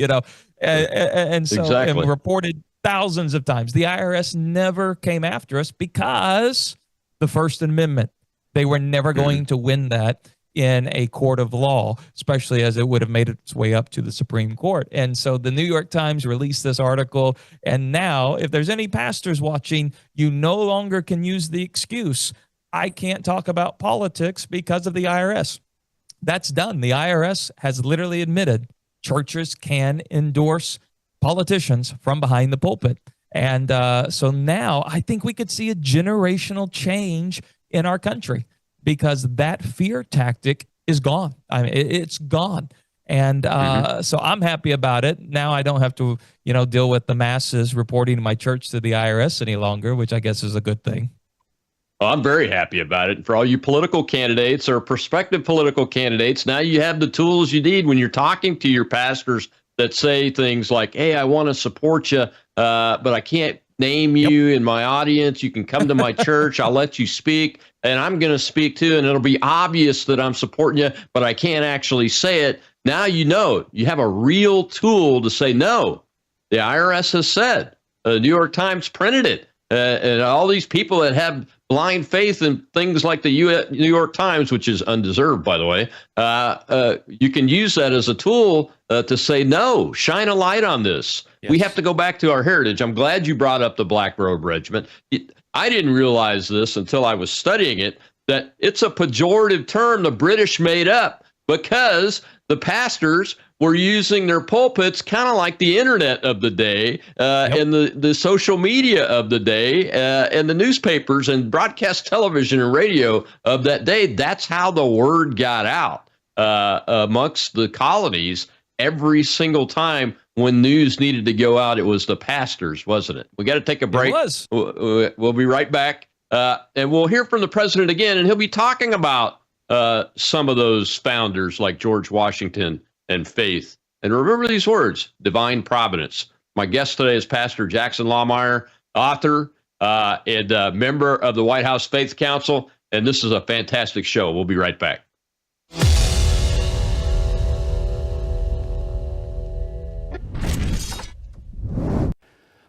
and so and reported thousands of times. The IRS never came after us because the First Amendment. They were never going to win that in a court of law, especially as it would have made its way up to the Supreme Court. And so the New York Times released this article. And now, if there's any pastors watching, you no longer can use the excuse, I can't talk about politics because of the IRS. That's done. The IRS has literally admitted churches can endorse politicians from behind the pulpit. And so now I think we could see a generational change in our country, because that fear tactic is gone. I mean, it's gone. And so I'm happy about it. Now I don't have to, deal with the masses reporting my church to the IRS any longer, which I guess is a good thing. Well, I'm very happy about it. For all you political candidates or prospective political candidates, now you have the tools you need when you're talking to your pastors that say things like, hey, I want to support you, but I can't name you in my audience. You can come to my church. I'll let you speak, and I'm going to speak too, and it'll be obvious that I'm supporting you, but I can't actually say it. Now you have a real tool to say no. The IRS has said. The New York Times printed it. And all these people that have blind faith in things like the New York Times, which is undeserved, by the way, you can use that as a tool to say, no, shine a light on this. Yes. We have to go back to our heritage. I'm glad you brought up the Black Robe Regiment. I didn't realize this until I was studying it, that it's a pejorative term the British made up because the pastors were using their pulpits kind of like the internet of the day and the social media of the day and the newspapers and broadcast television and radio of that day. That's how the word got out amongst the colonies. Every single time when news needed to go out, it was the pastors, wasn't it? We got to take a break. It was. We'll be right back. And we'll hear from the president again, and he'll be talking about some of those founders like George Washington and faith. And remember these words, divine providence. My guest today is Pastor Jackson Lohmeyer, author and member of the White House Faith Council. And this is a fantastic show. We'll be right back.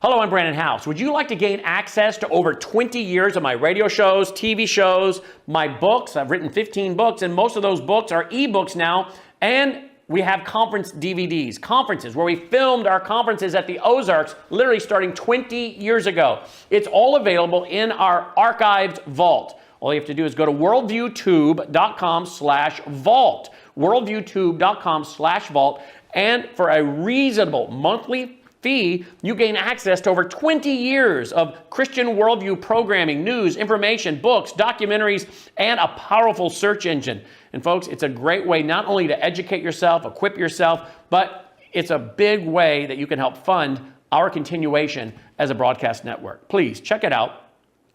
Hello, I'm Brandon House. Would you like to gain access to over 20 years of my radio shows, TV shows, my books? I've written 15 books, and most of those books are ebooks now. And we have conference DVDs, conferences where we filmed our conferences at the Ozarks, literally starting 20 years ago. It's all available in our archived vault. All you have to do is go to worldviewtube.com/vault, worldviewtube.com/vault, and for a reasonable monthly fee, you gain access to over 20 years of Christian worldview programming, news, information, books, documentaries, and a powerful search engine. And folks, it's a great way not only to educate yourself, equip yourself, but it's a big way that you can help fund our continuation as a broadcast network. Please check it out.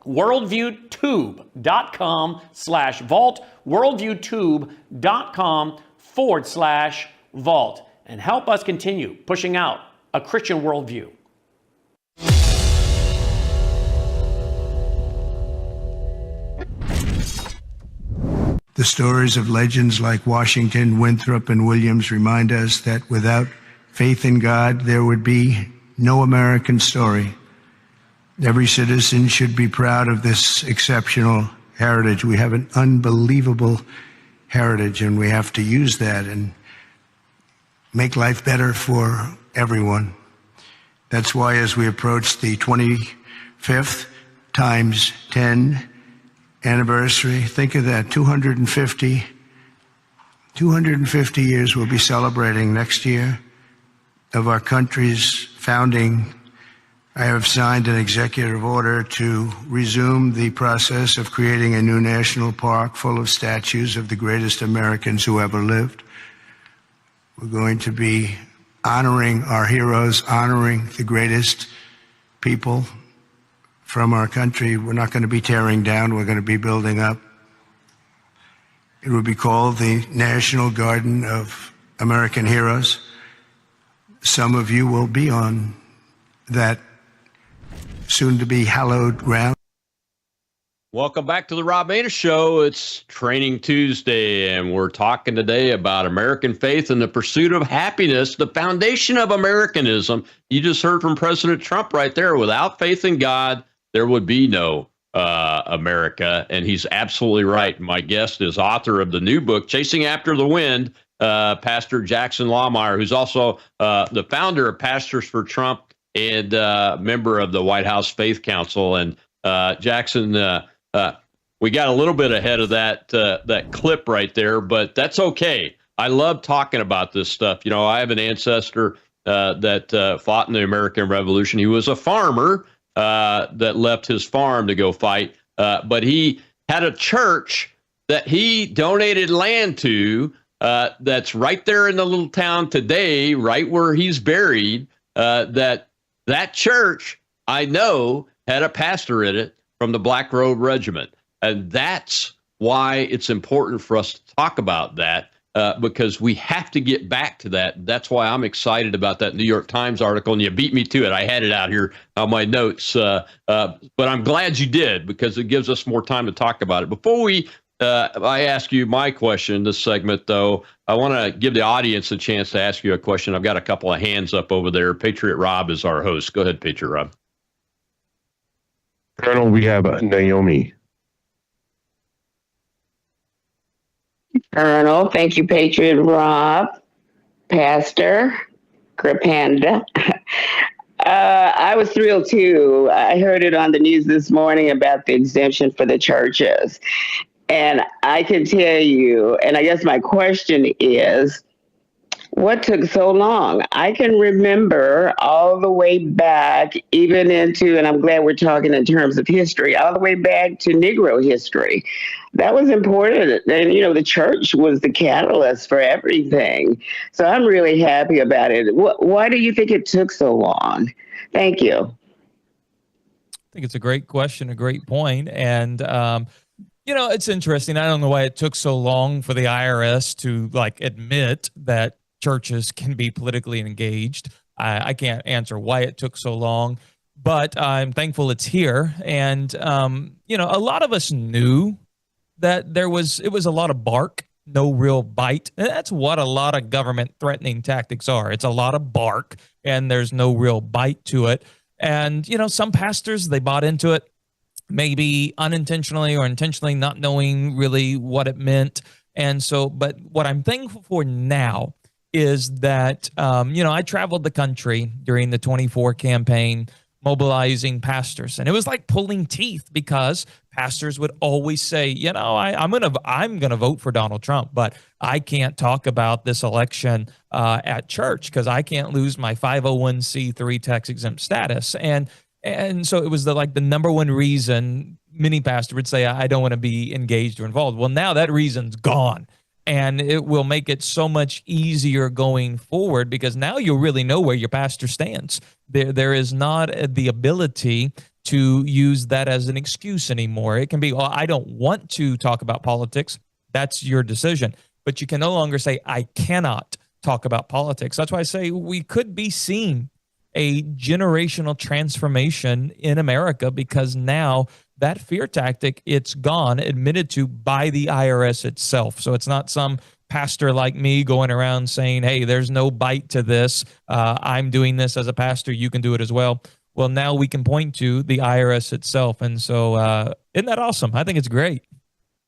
worldviewtube.com/vault, worldviewtube.com/vault, and help us continue pushing out a Christian worldview. The stories of legends like Washington, Winthrop, and Williams remind us that without faith in God, there would be no American story. Every citizen should be proud of this exceptional heritage. We have an unbelievable heritage, and we have to use that and make life better for everyone. That's why as we approach the 25th times 10 anniversary, think of that, 250 years we'll be celebrating next year of our country's founding, I have signed an executive order to resume the process of creating a new national park full of statues of the greatest Americans who ever lived. We're going to be honoring our heroes, honoring the greatest people from our country. We're not going to be tearing down, we're going to be building up. It will be called the National Garden of American Heroes. Some of you will be on that soon-to-be hallowed ground. Welcome back to the Rob Maness Show. It's Training Tuesday, and we're talking today about American faith and the pursuit of happiness, the foundation of Americanism. You just heard from President Trump right there. Without faith in God, there would be no America, and he's absolutely right. My guest is author of the new book, Chasing After the Wind, Pastor Jackson Lahmeyer, who's also the founder of Pastors for Trump and member of the White House Faith Council. And Jackson, we got a little bit ahead of that clip right there, but that's okay. I love talking about this stuff. You know, I have an ancestor that fought in the American Revolution. He was a farmer that left his farm to go fight, but he had a church that he donated land to that's right there in the little town today, right where he's buried. That church, I know, had a pastor in it from the Black Robe Regiment. And that's why it's important for us to talk about that, because we have to get back to that. That's why I'm excited about that New York Times article. And you beat me to it. I had it out here on my notes. But I'm glad you did, because it gives us more time to talk about it. Before I ask you my question this segment, though, I want to give the audience a chance to ask you a question. I've got a couple of hands up over there. Patriot Rob is our host. Go ahead, Patriot Rob. Colonel, we have Naomi. Colonel, thank you, Patriot Rob, Pastor Kripanda. I was thrilled too. I heard it on the news this morning about the exemption for the churches. And I can tell you, and I guess my question is, what took so long? I can remember all the way back, even into, and I'm glad we're talking in terms of history, all the way back to Negro history. That was important. And, you know, the church was the catalyst for everything. So I'm really happy about it. Why do you think it took so long? Thank you. I think it's a great question, a great point. And, you know, it's interesting. I don't know why it took so long for the IRS to admit that churches can be politically engaged. I can't answer why it took so long, but I'm thankful it's here. And, you know, a lot of us knew that it was a lot of bark, no real bite. And that's what a lot of government threatening tactics are. It's a lot of bark and there's no real bite to it. And, you know, some pastors, they bought into it, maybe unintentionally or intentionally, not knowing really what it meant. And so, but what I'm thankful for now is that, you know, I traveled the country during the 24 campaign mobilizing pastors, and it was like pulling teeth, because pastors would always say, you know, I'm gonna vote for Donald Trump, but I can't talk about this election at church because I can't lose my 501c3 tax exempt status. And so it was the number one reason many pastors would say, I don't want to be engaged or involved. Well, now that reason's gone. And it will make it so much easier going forward, because now you'll really know where your pastor stands. There is not the ability to use that as an excuse anymore. It can be, well, I don't want to talk about politics. That's your decision. But you can no longer say, I cannot talk about politics. That's why I say we could be seeing a generational transformation in America, because now that fear tactic, it's gone, admitted to by the IRS itself. So it's not some pastor like me going around saying, hey, there's no bite to this. I'm doing this as a pastor. You can do it as well. Well, now we can point to the IRS itself. And so isn't that awesome? I think it's great.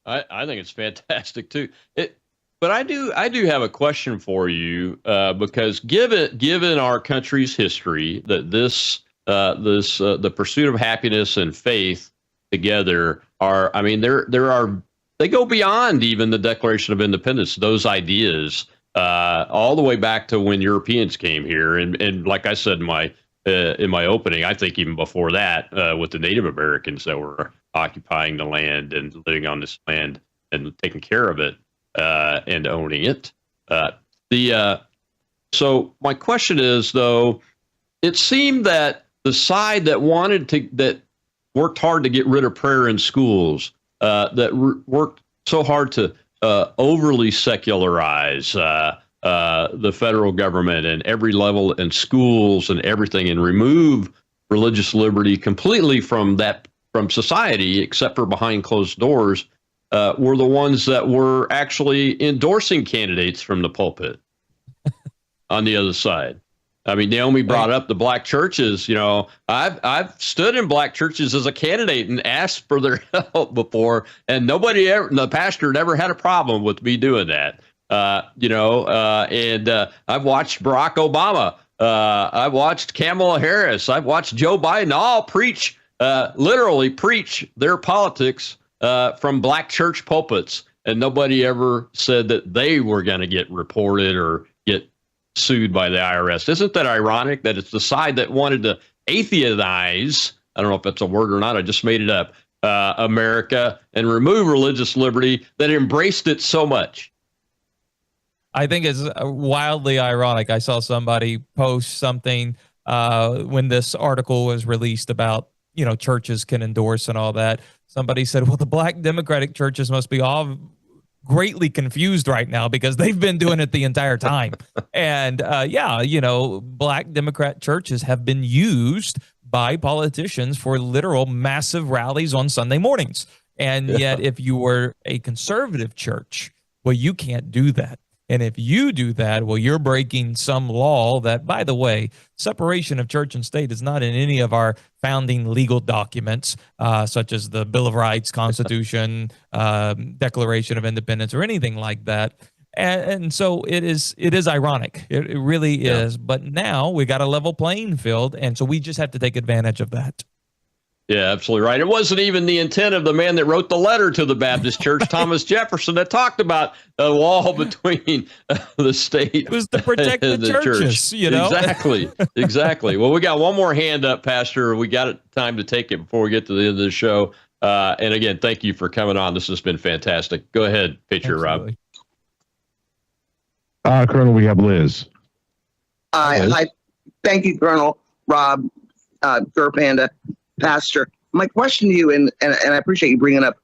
I think it's fantastic, too. But I do have a question for you, because given our country's history, that the pursuit of happiness and faith together are, I mean, they go beyond even the Declaration of Independence. Those ideas all the way back to when Europeans came here, and like I said in my in my opening. I think even before that, with the Native Americans that were occupying the land and living on this land and taking care of it and owning it. So my question is, though, it seemed that the side that worked hard to get rid of prayer in schools, worked so hard to overly secularize the federal government and every level in schools and everything, and remove religious liberty completely from society, except for behind closed doors, were the ones that were actually endorsing candidates from the pulpit on the other side. I mean, Naomi brought up the black churches. You know, I've stood in black churches as a candidate and asked for their help before, and the pastor never had a problem with me doing that. And I've watched Barack Obama. I've watched Kamala Harris. I've watched Joe Biden all literally preach their politics from black church pulpits, and nobody ever said that they were going to get reported or get sued by the IRS. Isn't that ironic that it's the side that wanted to atheize, I don't know if that's a word or not, I just made it up, America and remove religious liberty that embraced it so much? I think it's wildly ironic. I saw somebody post something when this article was released about, churches can endorse and all that. Somebody said, well, the black Democratic churches must be all greatly confused right now because they've been doing it the entire time. And black Democrat churches have been used by politicians for literal massive rallies on Sunday mornings. And yet if you were a conservative church, well, you can't do that. And if you do that, well, you're breaking some law that, by the way, separation of church and state is not in any of our founding legal documents, such as the Bill of Rights, Constitution, Declaration of Independence, or anything like that. And so it is ironic. It really is. But now we got a level playing field, and so we just have to take advantage of that. Yeah, absolutely right. It wasn't even the intent of the man that wrote the letter to the Baptist Church, Thomas Jefferson, that talked about the wall between the state. It was to protect the churches, Exactly. Well, we got one more hand up, Pastor. We got time to take it before we get to the end of the show. And again, thank you for coming on. This has been fantastic. Go ahead, Patriot Rob. Colonel, we have Liz. Hi. Thank you, Colonel Rob, Panda. Pastor, my question to you, and I appreciate you bringing up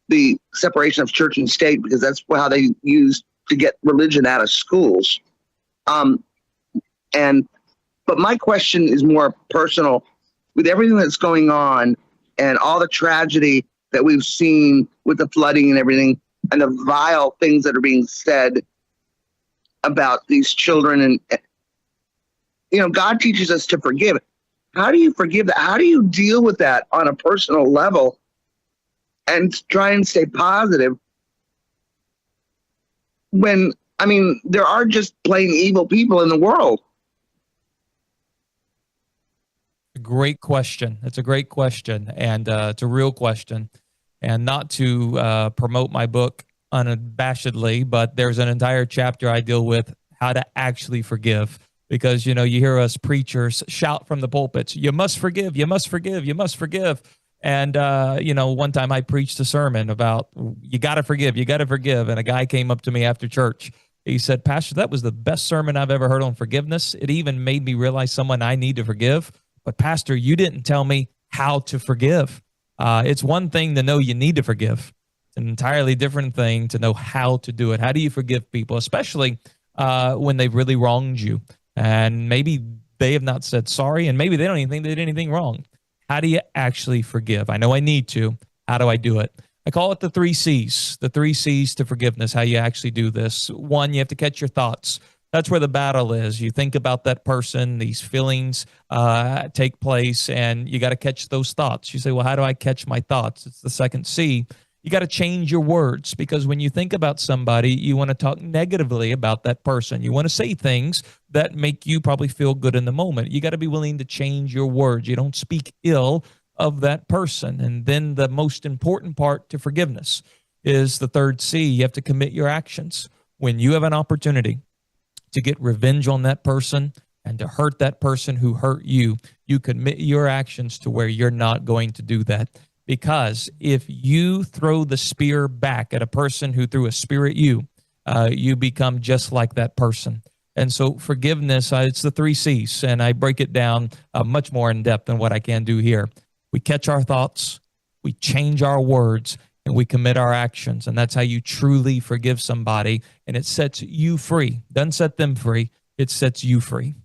the separation of church and state, because that's how they use to get religion out of schools. But my question is more personal. With everything that's going on and all the tragedy that we've seen with the flooding and everything, and the vile things that are being said about these children, and God teaches us to forgive. How do you forgive that? How do you deal with that on a personal level and try and stay positive when, there are just plain evil people in the world? Great question. It's a great question, and it's a real question. And not to promote my book unabashedly, but there's an entire chapter I deal with how to actually forgive. Because, you hear us preachers shout from the pulpits, you must forgive, you must forgive, you must forgive. And, one time I preached a sermon about you got to forgive, you got to forgive. And a guy came up to me after church. He said, Pastor, that was the best sermon I've ever heard on forgiveness. It even made me realize someone I need to forgive. But, Pastor, you didn't tell me how to forgive. It's one thing to know you need to forgive. It's an entirely different thing to know how to do it. How do you forgive people, especially when they've really wronged you? And maybe they have not said sorry, and maybe they don't even think they did anything wrong. How do you actually forgive? I know I need to. How do I do it? I call it the 3 C's to forgiveness, how you actually do this. 1, you have to catch your thoughts. That's where the battle is. You think about that person, these feelings take place, and you got to catch those thoughts. You say, well, how do I catch my thoughts? It's the 2nd C. You got to change your words, because when you think about somebody, you want to talk negatively about that person. You want to say things that make you probably feel good in the moment. You got to be willing to change your words. You don't speak ill of that person. And then the most important part to forgiveness is the 3rd C. You have to commit your actions. When you have an opportunity to get revenge on that person, and to hurt that person who hurt you, you commit your actions to where you're not going to do that. Because if you throw the spear back at a person who threw a spear at you, you become just like that person. And so forgiveness, it's the 3 C's, and I break it down much more in depth than what I can do here. We catch our thoughts, we change our words, and we commit our actions. And that's how you truly forgive somebody, and it sets you free. Doesn't set them free, it sets you free.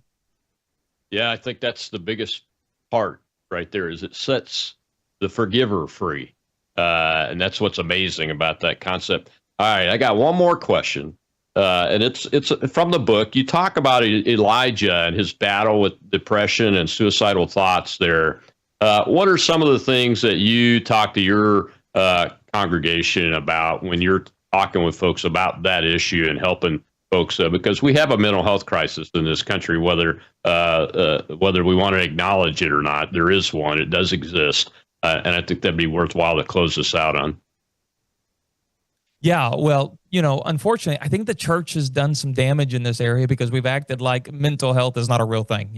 Yeah, I think that's the biggest part right there, is it sets the forgiver free. And that's what's amazing about that concept. All right, I got one more question. And it's from the book. You talk about Elijah and his battle with depression and suicidal thoughts there. What are some of the things that you talk to your congregation about when you're talking with folks about that issue and helping folks? Because we have a mental health crisis in this country, whether we want to acknowledge it or not. There is one. It does exist. And I think that'd be worthwhile to close this out on. Yeah, well, unfortunately, I think the church has done some damage in this area because we've acted like mental health is not a real thing.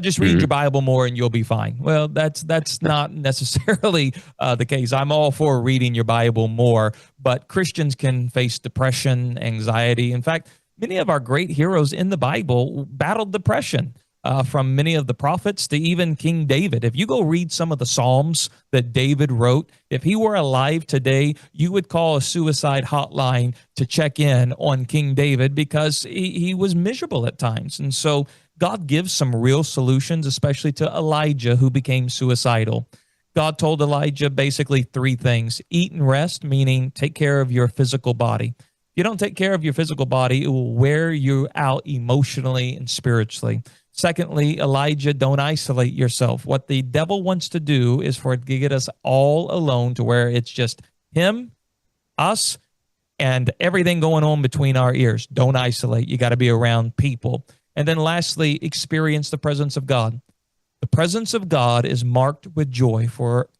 Just read your Bible more and you'll be fine. Well, that's not necessarily the case. I'm all for reading your Bible more, but Christians can face depression, anxiety. In fact, many of our great heroes in the Bible battled depression. From many of the prophets to even King David. If you go read some of the Psalms that David wrote, if he were alive today, you would call a suicide hotline to check in on King David because he was miserable at times. And so God gives some real solutions, especially to Elijah, who became suicidal. God told Elijah basically 3 things: eat and rest, meaning take care of your physical body. If you don't take care of your physical body, it will wear you out emotionally and spiritually. Secondly, Elijah, don't isolate yourself. What the devil wants to do is for it to get us all alone to where it's just him, us, and everything going on between our ears. Don't isolate. You got to be around people. And then lastly, experience the presence of God. The presence of God is marked with joy, for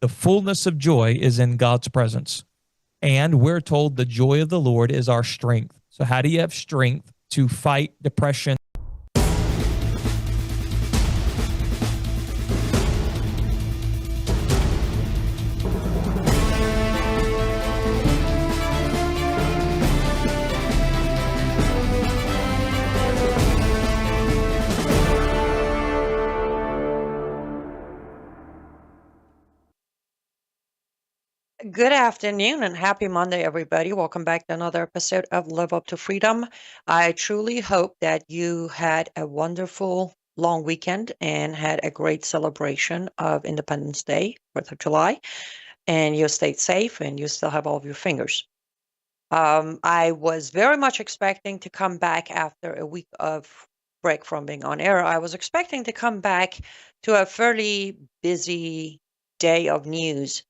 the fullness of joy is in God's presence. And we're told the joy of the Lord is our strength. So how do you have strength to fight depression? Good afternoon and happy Monday, everybody. Welcome back to another episode of Live Up to Freedom. I truly hope that you had a wonderful long weekend and had a great celebration of Independence Day, 4th of July, and you stayed safe and you still have all of your fingers. I was very much expecting to come back after a week of break from being on air. I was expecting to come back to a fairly busy day of news,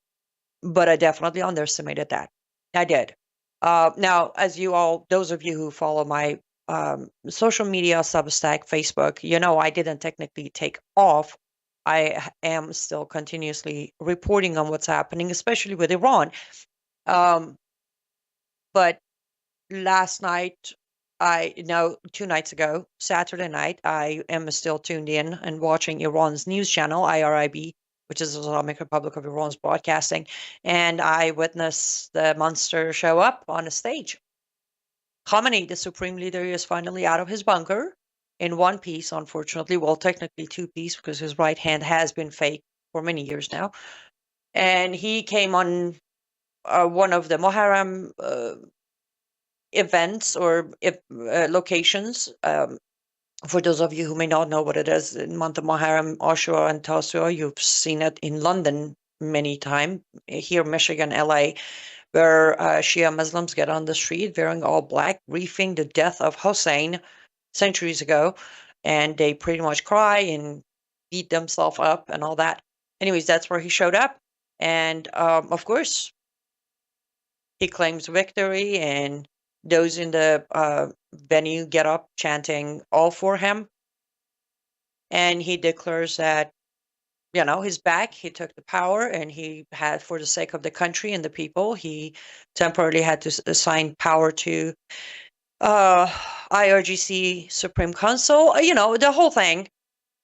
but I definitely underestimated that. I did. Now, as those of you who follow my social media, Substack, Facebook, I didn't technically take off. am still continuously reporting on what's happening, especially with Iran. But last night, 2 nights ago, Saturday night, I am still tuned in and watching Iran's news channel, IRIB, which is the Islamic Republic of Iran's broadcasting, and I witnessed the monster show up on a stage. Khamenei, the supreme leader, is finally out of his bunker in one piece, unfortunately. Well, technically 2 piece, because his right hand has been fake for many years now. And he came on one of the Muharram events or locations. For those of you who may not know what it is, in month of Muharram, Ashura and Tasua, you've seen it in London many times, here Michigan, LA, where Shia Muslims get on the street wearing all black, grieving the death of Hussein centuries ago, and they pretty much cry and beat themselves up and all that. Anyways, that's where he showed up, and of course, he claims victory, and those in the venue get up chanting all for him. And he declares that, he's back. He took the power, and he had, for the sake of the country and the people, he temporarily had to assign power to IRGC Supreme Council, the whole thing,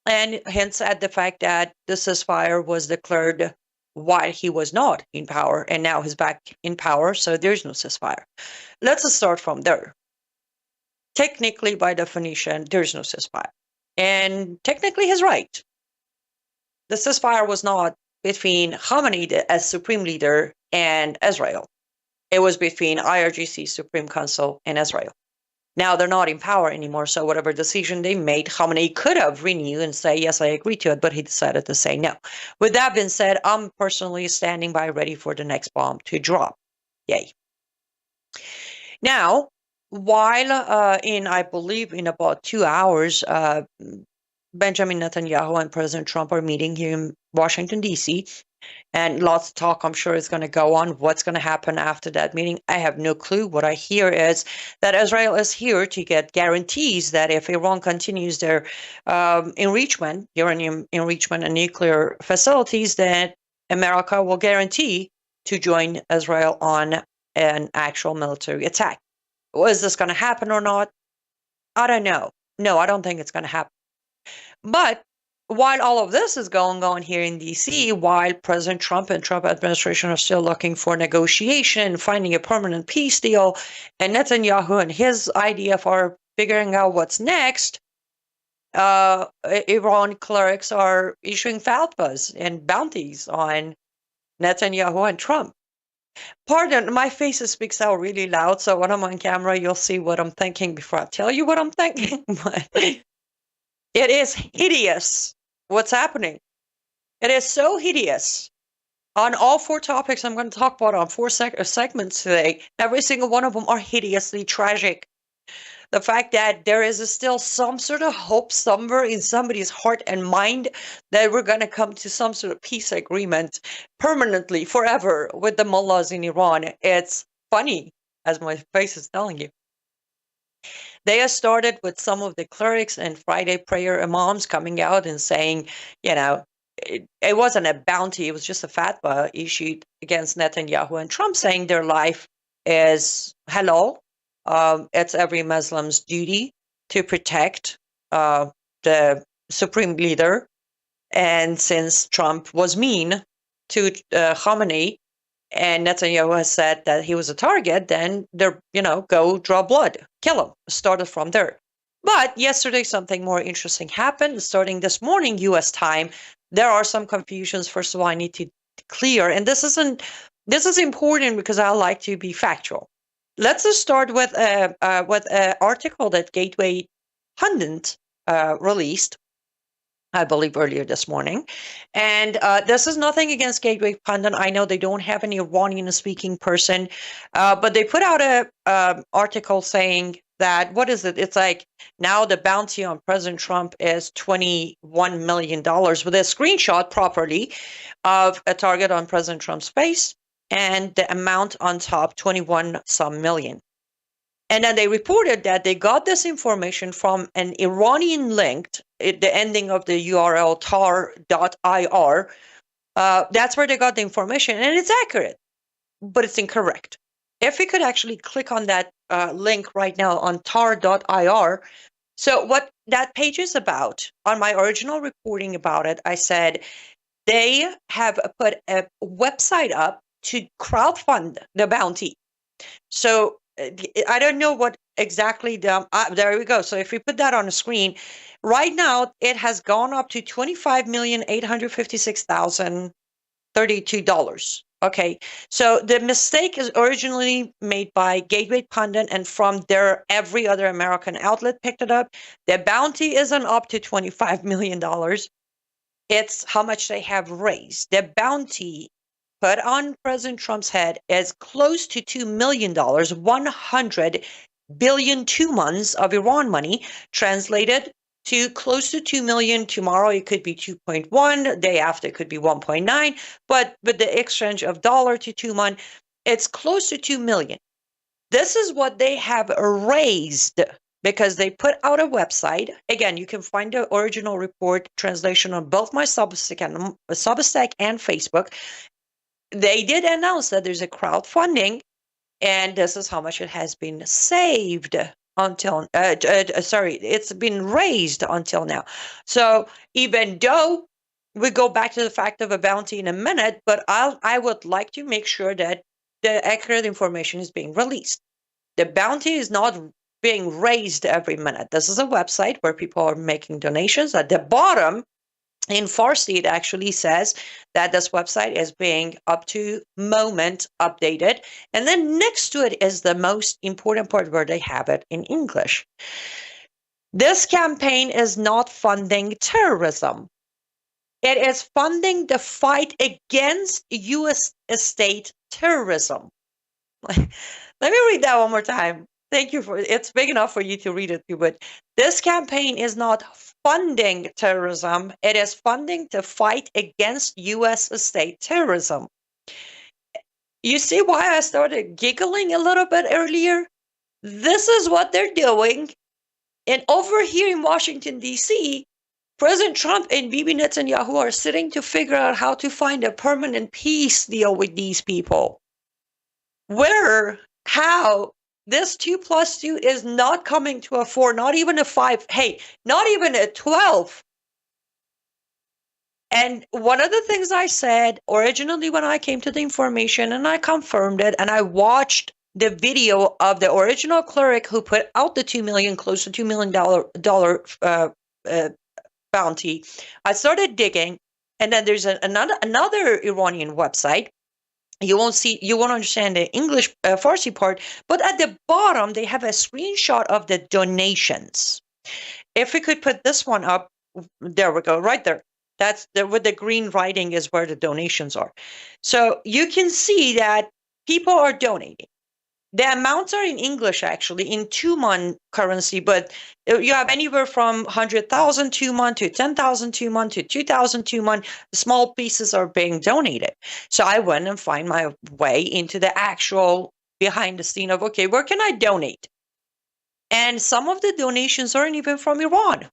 and hints at the fact that the ceasefire was declared while he was not in power, and now he's back in power, so there's no ceasefire. Let's start from there. Technically, by definition, there's no ceasefire. And technically, he's right. The ceasefire was not between Khamenei as supreme leader and Israel. It was between IRGC Supreme Council and Israel. Now they're not in power anymore, so whatever decision they made, Khamenei could have renewed and say, yes, I agree to it, but he decided to say no. With that being said, I'm personally standing by ready for the next bomb to drop. Yay. Now, while I believe in about 2 hours, Benjamin Netanyahu and President Trump are meeting here in Washington, D.C., and lots of talk, I'm sure, is going to go on. What's going to happen after that meeting? I have no clue. What I hear is that Israel is here to get guarantees that if Iran continues their enrichment, uranium enrichment and nuclear facilities, that America will guarantee to join Israel on an actual military attack. Is this going to happen or not? I don't know. No, I don't think it's going to happen. But while all of this is going on here in D.C., while President Trump and Trump administration are still looking for negotiation, finding a permanent peace deal, and Netanyahu and his IDF are figuring out what's next, Iran clerics are issuing fatwas and bounties on Netanyahu and Trump. Pardon, my face speaks out really loud, so when I'm on camera, you'll see what I'm thinking before I tell you what I'm thinking. But it is hideous what's happening. It is so hideous. On all 4 topics I'm going to talk about on 4 segments today, every single one of them are hideously tragic. The fact that there is still some sort of hope somewhere in somebody's heart and mind that we're going to come to some sort of peace agreement permanently, forever, with the mullahs in Iran. It's funny, as my face is telling you. They have started with some of the clerics and Friday prayer imams coming out and saying, it wasn't a bounty, it was just a fatwa issued against Netanyahu and Trump, saying their life is halal. It's every Muslim's duty to protect the supreme leader. And since Trump was mean to Khamenei, and Netanyahu has said that he was a target, then they're, go draw blood, kill him. Started from there. But yesterday, something more interesting happened. Starting this morning, U.S. time, there are some confusions. First of all, I need to clear, and this is important because I like to be factual. Let's just start with an article that Gateway Pundit released, I believe, earlier this morning. And this is nothing against Gateway Pundit. I know they don't have an Iranian-speaking person, but they put out a article saying that, what is it? It's like now the bounty on President Trump is $21 million with a screenshot properly of a target on President Trump's face and the amount on top, 21 some million. And then they reported that they got this information from an Iranian linked, the ending of the URL tar.ir. That's where they got the information, and it's accurate, but it's incorrect. If we could actually click on that link right now on tar.ir. So what that page is about, on my original reporting about it, I said they have put a website up to crowdfund the bounty. So I don't know what exactly there we go. So if we put that on the screen, right now it has gone up to $25,856,032. Okay, so the mistake is originally made by Gateway Pundit, and from there, every other American outlet picked it up. The bounty isn't up to $25 million. It's how much they have raised. The bounty put on President Trump's head is close to $2 million, 100 billion 2 months of Iran money, translated to close to 2 million. Tomorrow it could be 2.1, day after it could be 1.9, but with the exchange of dollar to 2 month, it's close to 2 million. This is what they have raised because they put out a website. Again, you can find the original report translation on both my Substack and Facebook. They did announce that there's a crowdfunding, and this is how much it has been saved. until it's been raised until now. So even though we go back to the fact of a bounty in a minute, but I would like to make sure that the accurate information is being released. The bounty is not being raised every minute. This is a website where people are making donations. At the bottom, in Farsi, it actually says that this website is being up to moment updated. And then next to it is the most important part where they have it in English. This campaign is not funding terrorism. It is funding the fight against U.S. state terrorism. Let me read that one more time. Thank you for it's big enough for you to read it too, but this campaign is not funding terrorism. It is funding to fight against U.S. state terrorism. You see why I started giggling a little bit earlier? This is what they're doing. And over here in Washington, D.C., President Trump and Bibi Netanyahu are sitting to figure out how to find a permanent peace deal with these people. How this 2 + 2 is not coming to a 4, not even a 5, hey, not even a 12. And one of the things I said originally when I came to the information, and I confirmed it, and I watched the video of the original cleric who put out the close to $2 million bounty. I started digging, and then there's another Iranian website. You won't understand the English Farsi part, but at the bottom they have a screenshot of the donations. If we could put this one up, there we go, right there. That's with the green writing is where the donations are. So you can see that people are donating. The amounts are in English, actually, in Tuman currency, but you have anywhere from 100,000 Tuman to 10,000 Tuman to 2,000 Tuman. Small pieces are being donated. So I went and find my way into the actual behind the scene of, okay, where can I donate? And some of the donations aren't even from Iran.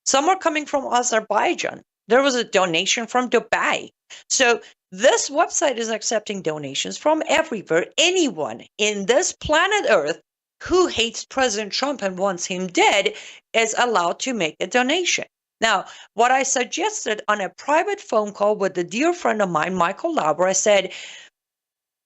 Some are coming from Azerbaijan. There was a donation from Dubai. So this website is accepting donations from everywhere. Anyone in this planet Earth who hates President Trump and wants him dead is allowed to make a donation. Now, what I suggested on a private phone call with a dear friend of mine, Michael Lauber, I said,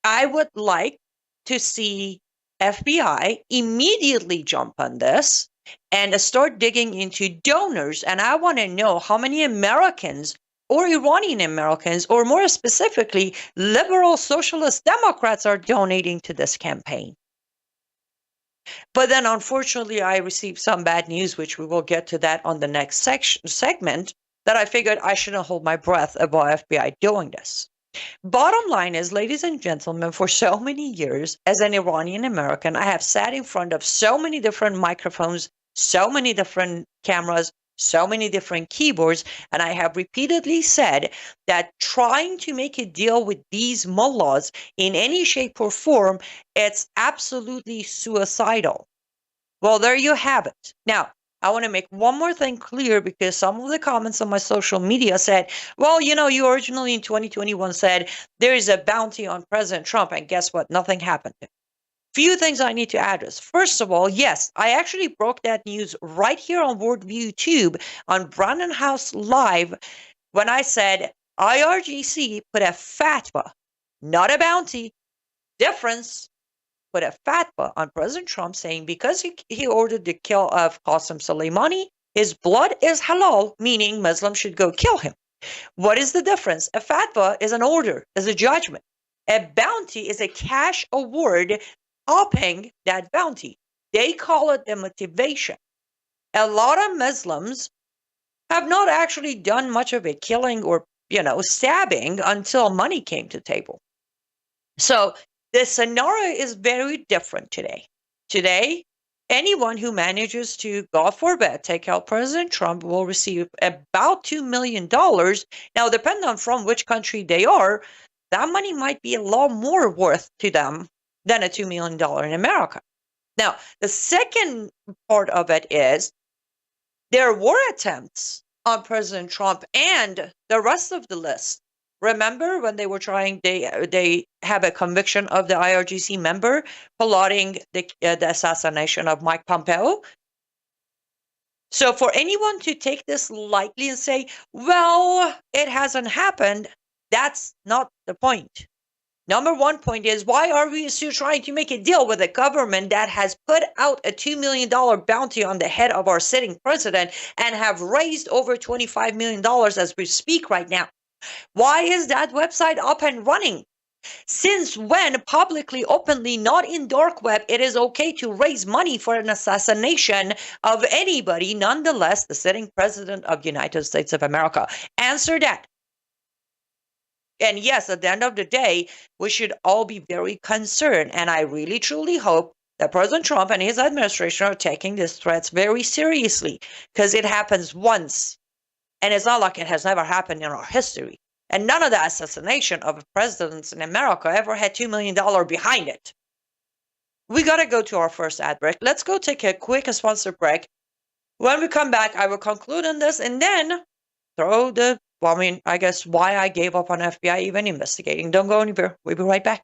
I would like to see FBI immediately jump on this and start digging into donors. And I want to know how many Americans or Iranian Americans, or more specifically, liberal socialist Democrats are donating to this campaign. But then, unfortunately, I received some bad news, which we will get to that on the next segment, that I figured I shouldn't hold my breath about FBI doing this. Bottom line is, ladies and gentlemen, for so many years, as an Iranian American, I have sat in front of so many different microphones, so many different cameras, so many different keyboards, and I have repeatedly said that trying to make a deal with these mullahs in any shape or form, it's absolutely suicidal. Well, there you have it. Now, I want to make one more thing clear, because some of the comments on my social media said, well, you originally in 2021 said there is a bounty on President Trump, and guess what? Nothing happened. Few things I need to address. First of all, yes, I actually broke that news right here on Worldview Tube on Brandon House Live when I said IRGC put a fatwa, not a bounty, difference, put a fatwa on President Trump saying because he ordered the kill of Qasem Soleimani, his blood is halal, meaning Muslims should go kill him. What is the difference? A fatwa is an order, is a judgment. A bounty is a cash award upping that bounty. They call it the motivation. A lot of Muslims have not actually done much of a killing or, stabbing until money came to table. So the scenario is very different today. Today, anyone who manages to, God forbid, take out President Trump will receive about $2 million. Now, depending on from which country they are, that money might be a lot more worth to them than a $2 million in America. Now, the second part of it is there were attempts on President Trump and the rest of the list Remember when they were trying, they have a conviction of the IRGC member plotting the assassination of Mike Pompeo. So for anyone to take this lightly and say, well, it hasn't happened, that's not the point. Number one point is, why are we still trying to make a deal with a government that has put out a $2 million bounty on the head of our sitting president and have raised over $25 million as we speak right now? Why is that website up and running? Since when, publicly, openly, not in dark web, it is okay to raise money for an assassination of anybody, nonetheless, the sitting president of the United States of America? Answer that. And yes, at the end of the day, we should all be very concerned. And I really, truly hope that President Trump and his administration are taking these threats very seriously, because it happens once. And it's not like it has never happened in our history. And none of the assassination of presidents in America ever had $2 million behind it. We got to go to our first ad break. Let's go take a quick sponsor break. When we come back, I will conclude on this and then throw I guess why I gave up on FBI even investigating. Don't go anywhere. We'll be right back.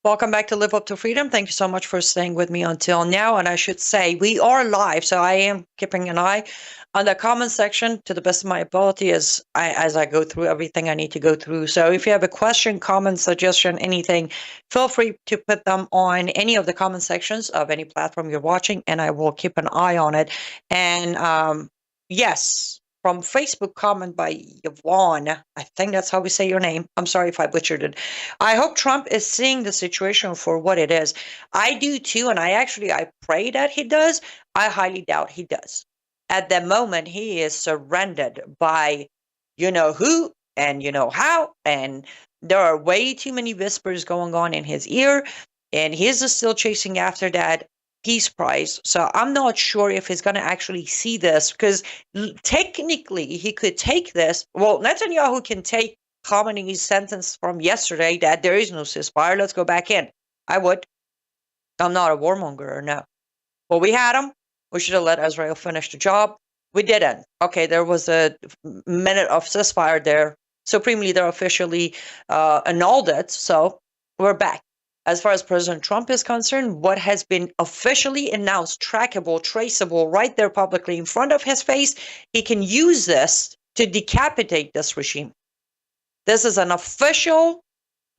Welcome back to Live Up to Freedom. Thank you so much for staying with me until now. And I should say, we are live, so I am keeping an eye on the comment section to the best of my ability as I go through everything I need to go through. So if you have a question, comment, suggestion, anything, feel free to put them on any of the comment sections of any platform you're watching, and I will keep an eye on it. And yes, from Facebook comment by Yvonne, I think that's how we say your name. I'm sorry if I butchered it. I hope Trump is seeing the situation for what it is. I do too, and I pray that he does. I highly doubt he does. At the moment, he is surrendered by you know who and you know how, and there are way too many whispers going on in his ear, and he's still chasing after that peace prize. So I'm not sure if he's going to actually see this, because technically he could take this. Well, Netanyahu can take Khamenei's sentence from yesterday that there is no ceasefire. Let's go back in. I would. I'm not a warmonger, no. Well, we had him. We should have let Israel finish the job. We didn't. Okay, there was a minute of ceasefire there. Supreme Leader officially annulled it. So we're back. As far as President Trump is concerned, what has been officially announced, trackable, traceable, right there publicly in front of his face, he can use this to decapitate this regime. This is an official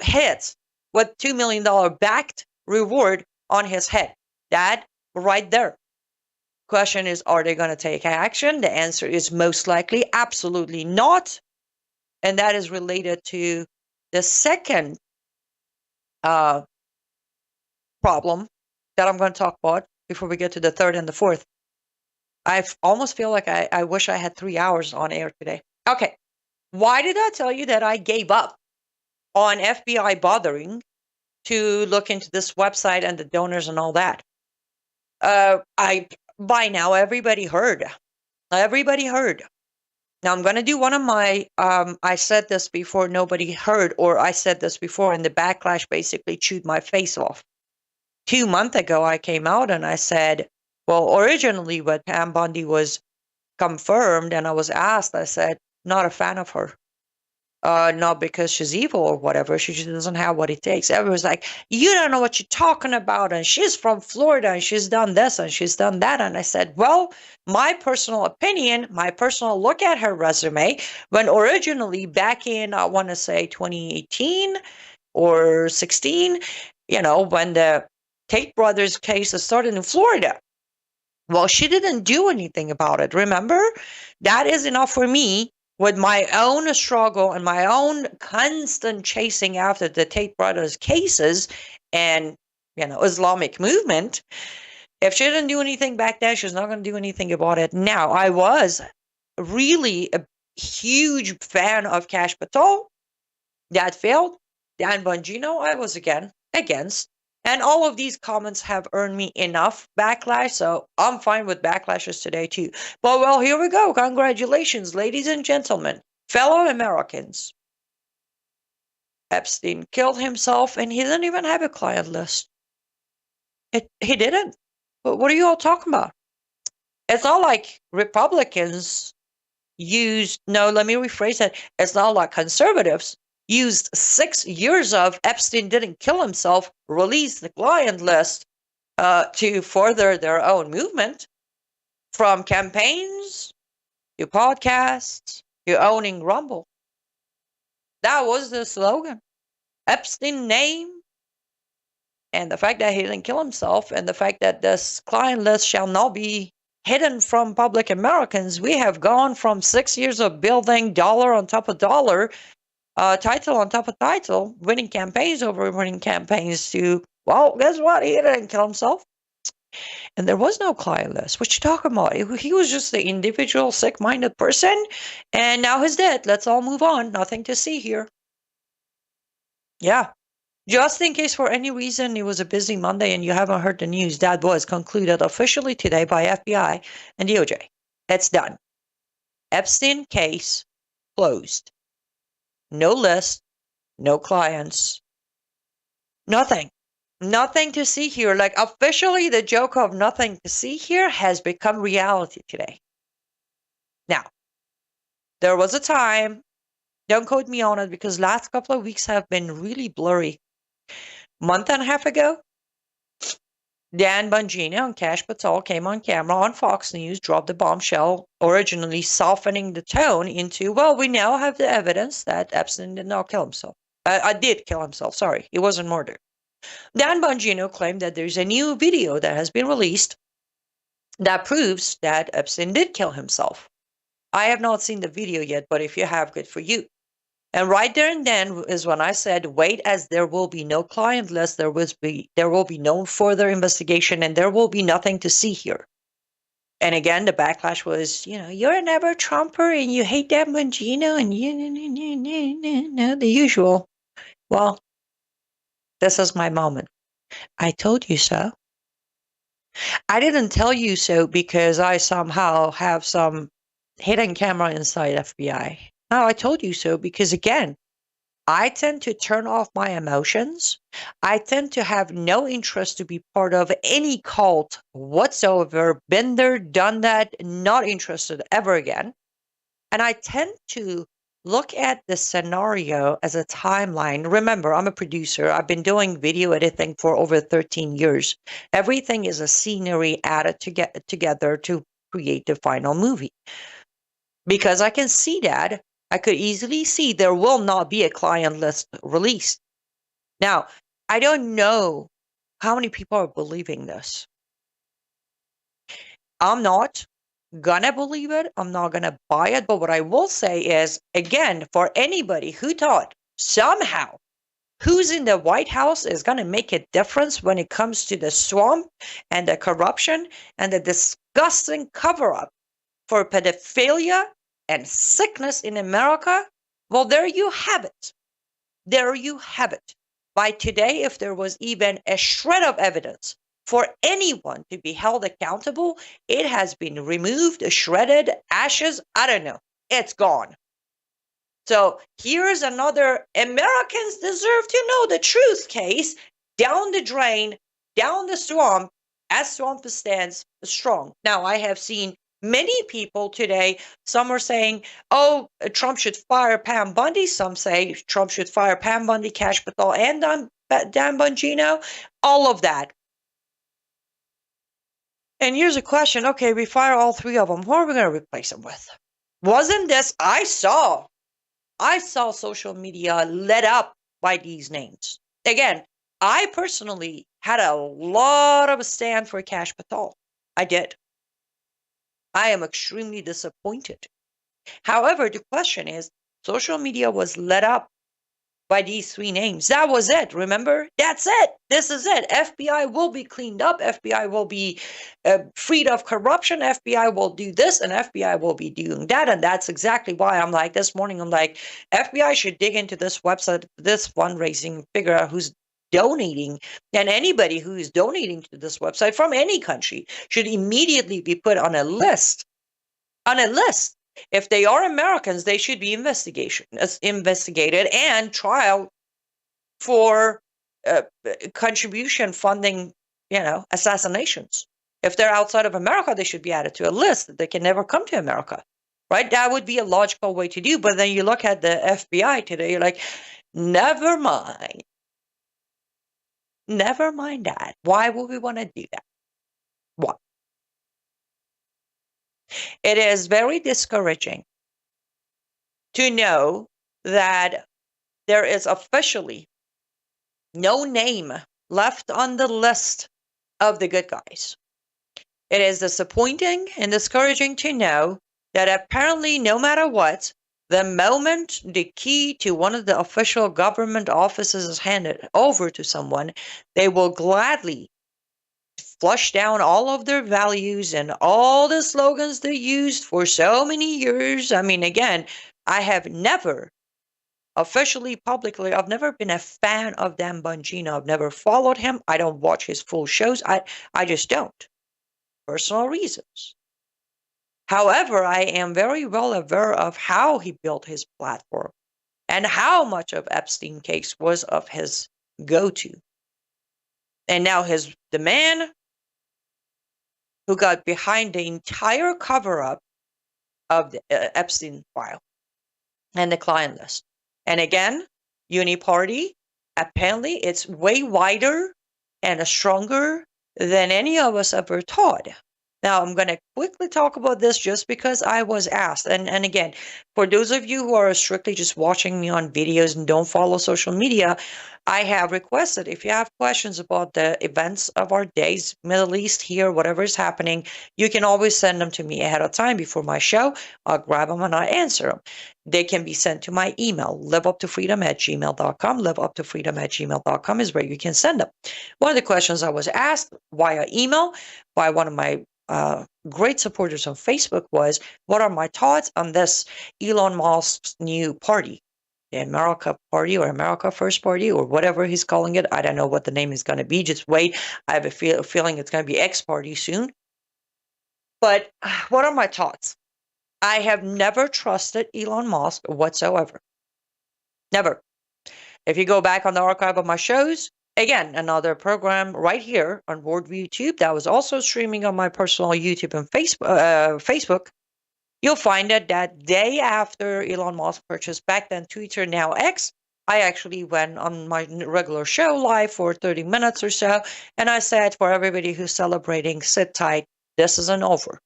hit with $2 million backed reward on his head. That right there. Question is, are they going to take action? The answer is most likely absolutely not. And that is related to the second problem that I'm going to talk about before we get to the third and the fourth. I almost feel like I wish I had 3 hours on air today. Okay. Why did I tell you that I gave up on FBI bothering to look into this website and the donors and all that? By now, everybody heard. Everybody heard. Now, I'm going to do one of my, I said this before, nobody heard, or I said this before, and the backlash basically chewed my face off. 2 months ago, I came out and I said, well, originally when Pam Bondi was confirmed and I was asked, I said, Not a fan of her. Not because she's evil or whatever. She just doesn't have what it takes. Everyone's like, you don't know what you're talking about. And she's from Florida and she's done this and she's done that. And I said, well, my personal opinion, my personal look at her resume, when originally back in, I want to say 2018 or 16, when the Tate brothers case started in Florida. Well, she didn't do anything about it. Remember? That is enough for me with my own struggle and my own constant chasing after the Tate brothers cases and, Islamic movement. If she didn't do anything back then, she's not going to do anything about it now. I was really a huge fan of Cash Patel. That failed. Dan Bongino, I was against. And all of these comments have earned me enough backlash, so I'm fine with backlashes today too. But well, here we go. Congratulations, ladies and gentlemen, fellow Americans. Epstein killed himself, and he didn't even have a client list. He didn't. But what are you all talking about? It's not like Republicans let me rephrase that. It's not like conservatives used 6 years of Epstein didn't kill himself, released the client list to further their own movement, from campaigns to podcasts to owning Rumble. That was the slogan. Epstein name, and the fact that he didn't kill himself, and the fact that this client list shall not be hidden from public Americans. We have gone from 6 years of building dollar on top of dollar, title on top of title, winning campaigns over winning campaigns, to, well, guess what? He didn't kill himself. And there was no client list. What you talking about? He was just the individual sick-minded person, and now he's dead. Let's all move on. Nothing to see here. Yeah. Just in case for any reason it was a busy Monday and you haven't heard the news, that was concluded officially today by FBI and DOJ. It's done. Epstein case closed. No list, no clients, nothing. Nothing to see here. Like, officially, the joke of nothing to see here has become reality today. Now, there was a time, don't quote me on it because last couple of weeks have been really blurry. Month and a half ago, Dan Bongino and Cash Patel came on camera on Fox News, dropped the bombshell, originally softening the tone into, well, we now have the evidence that Epstein did not kill himself. Did kill himself, sorry. He wasn't murdered. Dan Bongino claimed that there's a new video that has been released that proves that Epstein did kill himself. I have not seen the video yet, but if you have, good for you. And right there and then is when I said, wait, as there will be no client list, there will be no further investigation, and there will be nothing to see here. And again, the backlash was, you're an ever-Trumper and you hate Dan Bongino and the usual. Well, this is my moment. I told you so. I didn't tell you so because I somehow have some hidden camera inside FBI. No, I told you so because, again, I tend to turn off my emotions. I tend to have no interest to be part of any cult whatsoever. Been there, done that, not interested ever again. And I tend to look at the scenario as a timeline. Remember, I'm a producer. I've been doing video editing for over 13 years. Everything is a scenery added together to create the final movie. Because I can see that, I could easily see there will not be a client list released. Now, I don't know how many people are believing this. I'm not gonna believe it. I'm not gonna buy it. But what I will say is, again, for anybody who thought somehow who's in the White House is gonna make a difference when it comes to the swamp and the corruption and the disgusting cover-up for pedophilia and sickness in America, well, there you have it. There you have it. By today, if there was even a shred of evidence for anyone to be held accountable, it has been removed, shredded, ashes, I don't know. It's gone. So here's another Americans deserve to know the truth case down the drain, down the swamp, as swamp stands strong. Now, I have seen Many people today, some are saying, oh, Trump should fire Pam Bundy. Some say Trump should fire Pam Bundy, Cash Patel, and Dan Bongino. All of that. And here's a question. Okay, we fire all three of them. Who are we going to replace them with? Wasn't this, I saw social media lit up by these names. Again, I personally had a lot of a stand for Cash Patel. I did. I am extremely disappointed. However, the question is, social media was lit up by these three names. That was it. Remember? That's it. This is it. FBI will be cleaned up. FBI will be freed of corruption. FBI will do this and FBI will be doing that. And that's exactly why I'm like, this morning, I'm like, FBI should dig into this website, this fundraising, figure out who's donating. And anybody who is donating to this website from any country should immediately be put on a list. On a list. If they are Americans, they should be investigated and trial for contribution funding, assassinations. If they're outside of America, they should be added to a list that they can never come to America, right? That would be a logical way to do. But then you look at the FBI today, you're like, never mind. Never mind that. Why would we want to do that? Why? It is very discouraging to know that there is officially no name left on the list of the good guys. It is disappointing and discouraging to know that apparently, no matter what, the moment the key to one of the official government offices is handed over to someone, they will gladly flush down all of their values and all the slogans they used for so many years. I mean, again, I have never officially, publicly, I've never been a fan of Dan Bongino. I've never followed him. I don't watch his full shows. I just don't. Personal reasons. However, I am very well aware of how he built his platform and how much of Epstein case was of his go-to. And now the man who got behind the entire cover-up of the Epstein file and the client list. And again, Uniparty, apparently it's way wider and stronger than any of us ever thought. Now, I'm going to quickly talk about this just because I was asked. And again, for those of you who are strictly just watching me on videos and don't follow social media, I have requested, if you have questions about the events of our days, Middle East here, whatever is happening, you can always send them to me ahead of time before my show. I'll grab them and I'll answer them. They can be sent to my email, liveuptofreedom@gmail.com. Liveuptofreedom@gmail.com is where you can send them. One of the questions I was asked via email by one of my great supporters on Facebook was, what are my thoughts on this Elon Musk's new party, the America Party or America First Party or whatever he's calling it? I don't know what the name is going to be. Just wait. I have a feeling it's going to be X Party soon. But what are my thoughts? I have never trusted Elon Musk whatsoever. Never. If you go back on the archive of my shows, again, another program right here on Worldview YouTube that was also streaming on my personal YouTube and Facebook. You'll find that day after Elon Musk purchased back then Twitter, now X, I actually went on my regular show live for 30 minutes or so, and I said, for everybody who's celebrating, sit tight, this isn't over.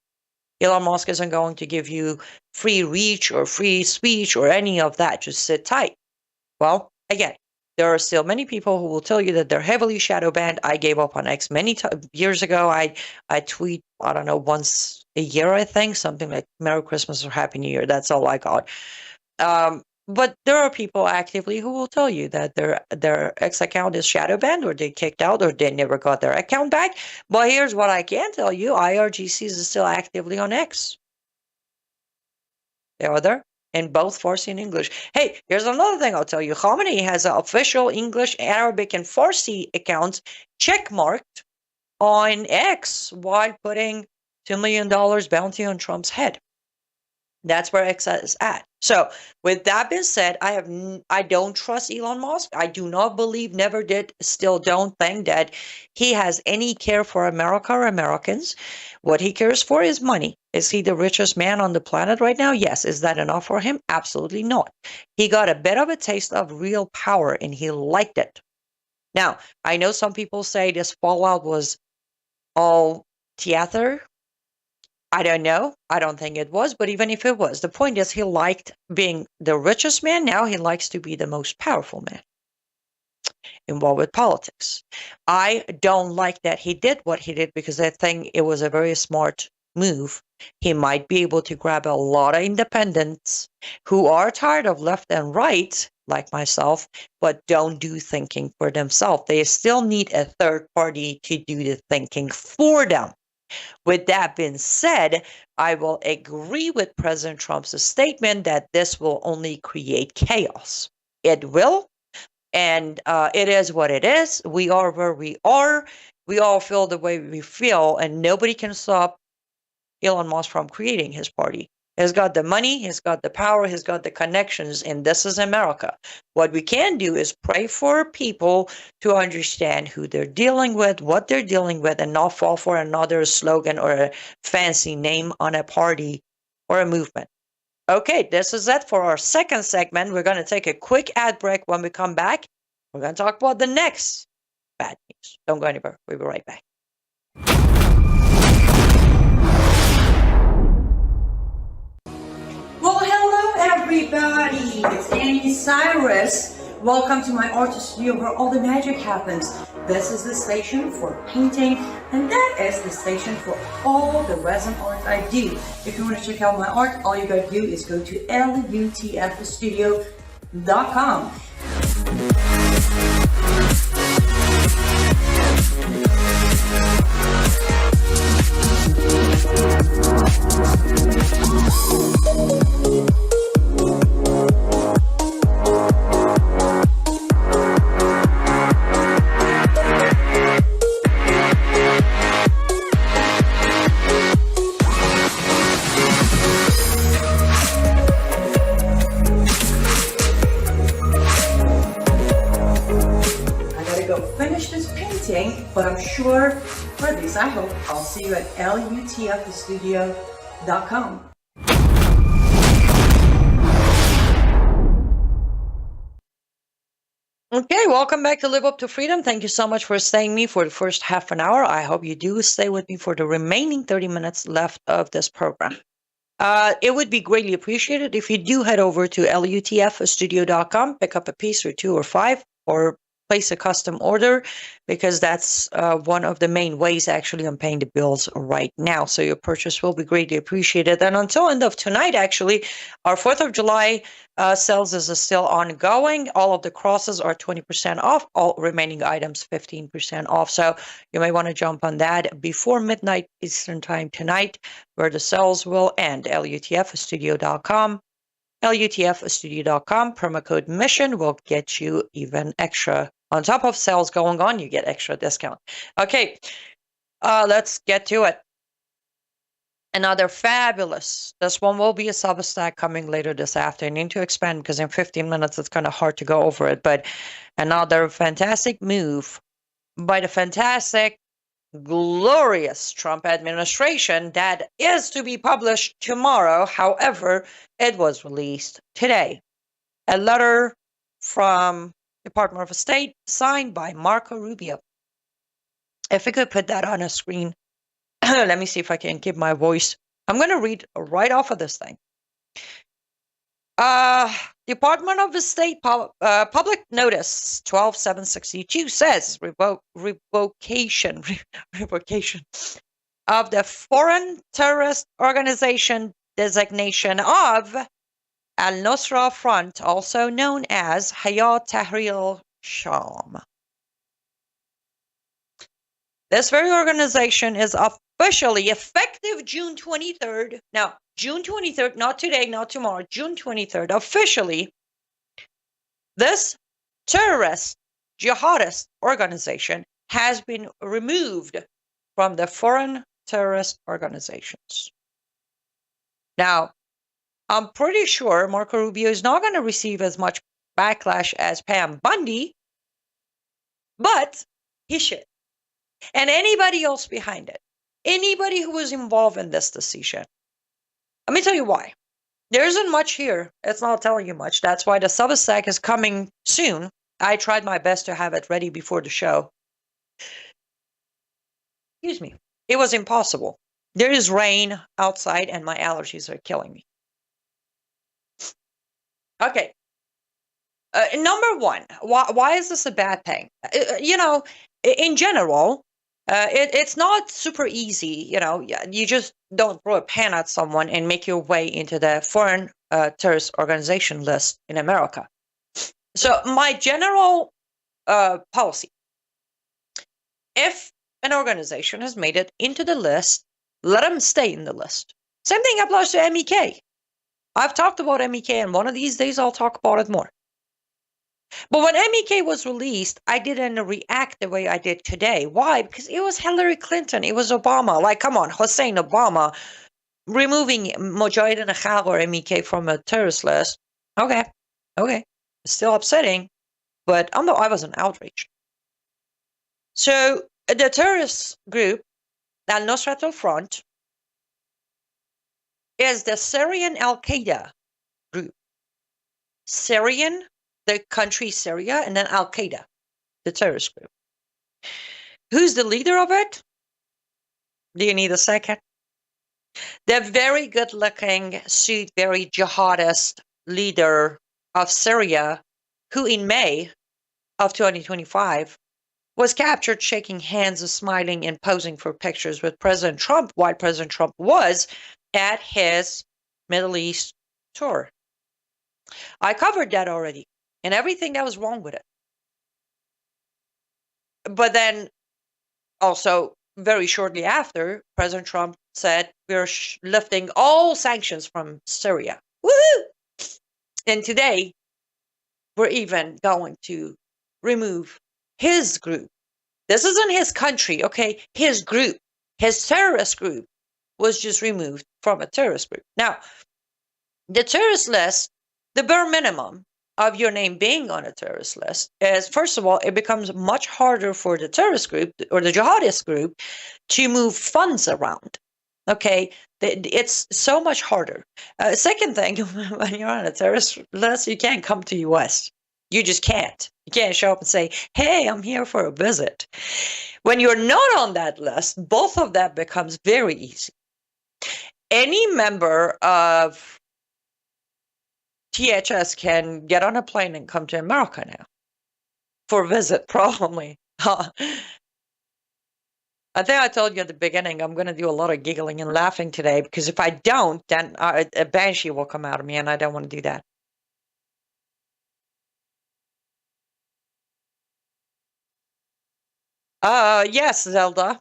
Elon Musk isn't going to give you free reach or free speech or any of that. Just sit tight. Well, again, there are still many people who will tell you that they're heavily shadow banned. I gave up on X many years ago. I tweet, I don't know, once a year, I think, something like Merry Christmas or Happy New Year. That's all I got. But there are people actively who will tell you that their X account is shadow banned, or they kicked out, or they never got their account back. But here's what I can tell you. IRGC is still actively on X. They are there. In both Farsi and English. Hey, here's another thing I'll tell you. Khamenei has an official English, Arabic, and Farsi accounts checkmarked on X while putting $2 million bounty on Trump's head. That's where X is at. So, with that being said, I don't trust Elon Musk. I do not believe, never did, still don't think that he has any care for America or Americans. What he cares for is money. Is he the richest man on the planet right now? Yes. Is that enough for him? Absolutely not. He got a bit of a taste of real power and he liked it. Now, I know some people say this fallout was all theater. I don't know. I don't think it was, but even if it was, the point is he liked being the richest man. Now he likes to be the most powerful man involved with politics. I don't like that he did what he did because I think it was a very smart move. He might be able to grab a lot of independents who are tired of left and right, like myself, but don't do thinking for themselves. They still need a third party to do the thinking for them. With that being said, I will agree with President Trump's statement that this will only create chaos. It will, and it is what it is. We are where we are. We all feel the way we feel, and nobody can stop Elon Musk from creating his party. He's got the money, he's got the power, he's got the connections, and this is America. What we can do is pray for people to understand who they're dealing with, what they're dealing with, and not fall for another slogan or a fancy name on a party or a movement. Okay, this is it for our second segment. We're going to take a quick ad break. When we come back, we're going to talk about the next bad news. Don't go anywhere. We'll be right back. Well, hello everybody! It's Annie Cyrus. Welcome to my art studio where all the magic happens. This is the station for painting, and that is the station for all the resin art I do. If you want to check out my art, all you gotta do is go to lutfstudio.com. But I'm sure, for at least I hope, I'll see you at lutfstudio.com. Okay, welcome back to Live Up to Freedom. Thank you so much for staying me for the first half an hour. I hope you do stay with me for the remaining 30 minutes left of this program. It would be greatly appreciated if you do head over to lutfstudio.com, pick up a piece or two or five, or place a custom order, because that's one of the main ways actually I'm paying the bills right now. So your purchase will be greatly appreciated. And until end of tonight, actually, our 4th of July sales is still ongoing. All of the crosses are 20% off. All remaining items 15% off. So you may want to jump on that before midnight Eastern time tonight, where the sales will end. lutfstudio.com. lutfstudio.com. Promo code MISSION will get you even extra. On top of sales going on, you get extra discount. Okay, let's get to it. Another fabulous. This one will be a Substack coming later this afternoon to expand, because in 15 minutes it's kind of hard to go over it. But another fantastic move by the fantastic, glorious Trump administration that is to be published tomorrow. However, it was released today. A letter from Department of State signed by Marco Rubio. If we could put that on a screen, let me see if I can keep my voice. I'm going to read right off of this thing. Department of the State Public Notice 12762 says revocation of the Foreign Terrorist Organization designation of Al-Nusra Front, also known as Hayat Tahrir al-Sham. This very organization is officially effective June 23rd. Now, June 23rd, not today, not tomorrow, June 23rd, officially, this terrorist jihadist organization has been removed from the foreign terrorist organizations. Now, I'm pretty sure Marco Rubio is not going to receive as much backlash as Pam Bundy, but he should. And anybody else behind it, anybody who was involved in this decision. Let me tell you why. There isn't much here. It's not telling you much. That's why the Substack is coming soon. I tried my best to have it ready before the show. Excuse me. It was impossible. There is rain outside and my allergies are killing me. Okay. Number one, why is this a bad thing? In general, it's not super easy. You just don't throw a pen at someone and make your way into the foreign terrorist organization list in America. So my general policy, if an organization has made it into the list, let them stay in the list. Same thing applies to MEK. I've talked about MEK, and one of these days I'll talk about it more. But when MEK was released, I didn't react the way I did today. Why? Because it was Hillary Clinton. It was Obama. Like, come on, Hussein Obama removing Mujahideen Khal or MEK from a terrorist list. Okay. It's still upsetting, but I wasn't outraged. So the terrorist group, Al-Nusrat al-Front, is the Syrian Al-Qaeda group. Syrian, the country Syria, and then Al-Qaeda, the terrorist group. Who's the leader of it? Do you need a second? The very good-looking, suit, very jihadist leader of Syria, who in May of 2025 was captured shaking hands, smiling, and posing for pictures with President Trump while President Trump was at his Middle East tour. I covered that already and everything that was wrong with it. But then also very shortly after, President Trump said we're lifting all sanctions from Syria. Woohoo! And today, we're even going to remove his group. This isn't his country, okay? His group, his terrorist group was just removed from a terrorist group. Now, the terrorist list, the bare minimum of your name being on a terrorist list is, first of all, it becomes much harder for the terrorist group or the jihadist group to move funds around. Okay, it's so much harder. Second thing, when you're on a terrorist list, you can't come to US. You just can't. You can't show up and say, hey, I'm here for a visit. When you're not on that list, both of that becomes very easy. Any member of THS can get on a plane and come to America now for a visit, probably. I think I told you at the beginning, I'm going to do a lot of giggling and laughing today, because if I don't, then a banshee will come out of me, and I don't want to do that. Yes, Zelda.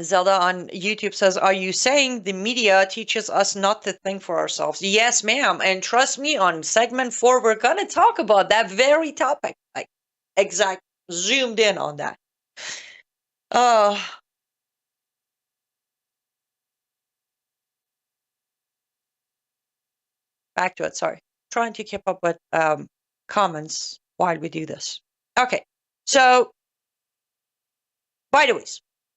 Zelda on YouTube says, are you saying the media teaches us not to think for ourselves? Yes, ma'am. And trust me, on segment 4, we're going to talk about that very topic. Like, exact, zoomed in on that. Back to it, sorry. Trying to keep up with comments while we do this. Okay, so, by the way,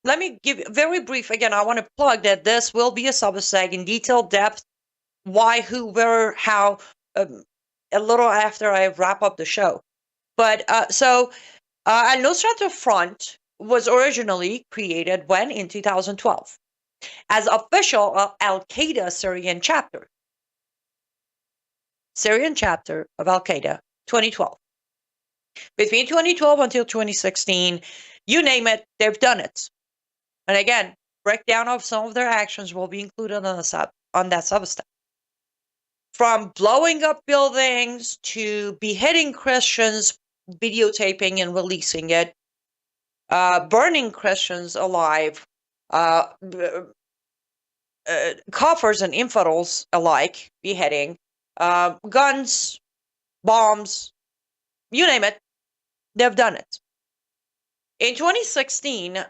let me give you very brief, again, I want to plug that this will be a Substack in detailed depth, why, who, where, how, a little after I wrap up the show. But, Al-Nusrat Front was originally created when? In 2012, as official Al-Qaeda Syrian chapter. Syrian chapter of Al-Qaeda, 2012. Between 2012 until 2016, you name it, they've done it. And again, breakdown of some of their actions will be included on that Substack. From blowing up buildings to beheading Christians, videotaping and releasing it, burning Christians alive, kafirs and infidels alike, beheading, guns, bombs, you name it, they've done it. In 2016,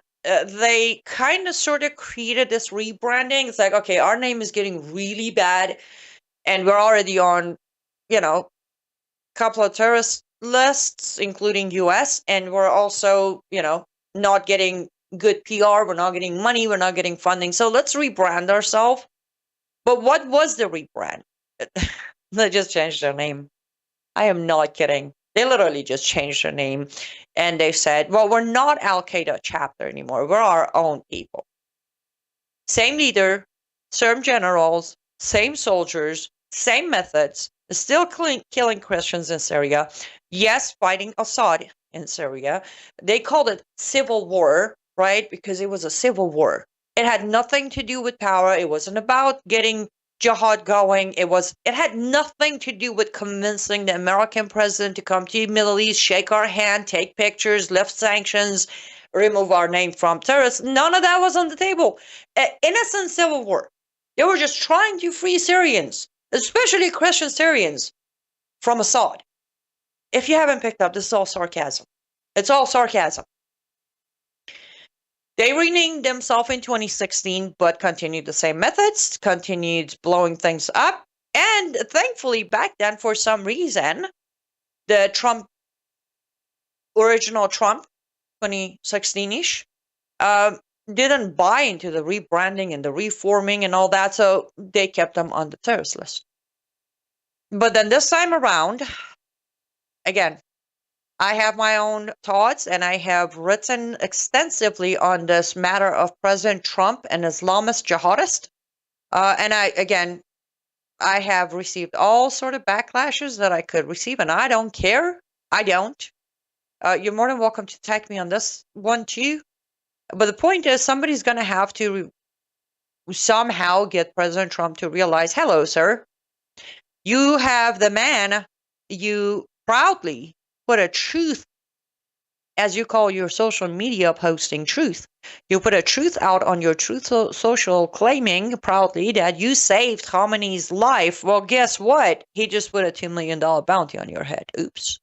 they kind of sort of created this rebranding. It's like, okay, our name is getting really bad. And we're already on, a couple of terrorist lists, including US, and we're also, not getting good PR, we're not getting money, we're not getting funding. So let's rebrand ourselves. But what was the rebrand? They just changed their name. I am not kidding. They literally just changed their name and they said, well, we're not Al Qaeda chapter anymore. We're our own people. Same leader, same generals, same soldiers, same methods, still killing Christians in Syria. Yes, fighting Assad in Syria. They called it civil war, right? Because it was a civil war. It had nothing to do with power. It wasn't about getting jihad going. It had nothing to do with convincing the American president to come to the Middle East, shake our hand, take pictures, lift sanctions, remove our name from terrorists. None of that was on the table. Innocent civil war. They were just trying to free Syrians, especially Christian Syrians, from Assad. If you haven't picked up, this is all sarcasm. It's all sarcasm. They renamed themselves in 2016, but continued the same methods, continued blowing things up. And thankfully, back then, for some reason, the original Trump, 2016-ish, didn't buy into the rebranding and the reforming and all that, so they kept them on the terrorist list. But then this time around, again, I have my own thoughts, and I have written extensively on this matter of President Trump and Islamist jihadist. And I have received all sort of backlashes that I could receive, and I don't care. I don't. You're more than welcome to attack me on this one too. But the point is, somebody's going to have to somehow get President Trump to realize, hello, sir. You have the man you proudly put a truth, as you call your social media posting truth. You put a truth out on your Truth Social claiming proudly that you saved Khamenei's life. Well, guess what? He just put a $2 million bounty on your head. Oops.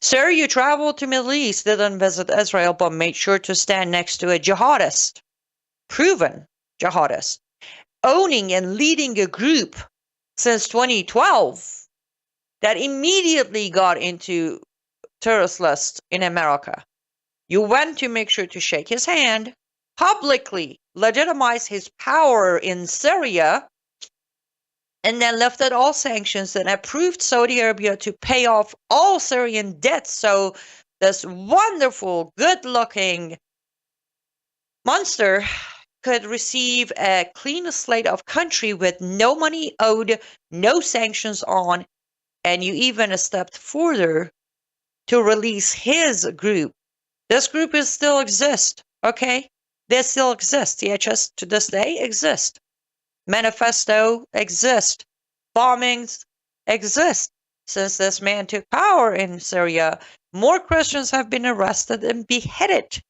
Sir, you traveled to Middle East, didn't visit Israel, but made sure to stand next to a jihadist, proven jihadist, owning and leading a group since 2012 that immediately got into terrorist lists in America. You went to make sure to shake his hand, publicly legitimize his power in Syria, and then lifted all sanctions and approved Saudi Arabia to pay off all Syrian debts. So this wonderful, good-looking monster could receive a clean slate of country with no money owed, no sanctions on, and you even stepped further to release his group. This group is still exist, okay? They still exist. THS to this day exist. Manifesto exist. Bombings exist. Since this man took power in Syria, more Christians have been arrested and beheaded.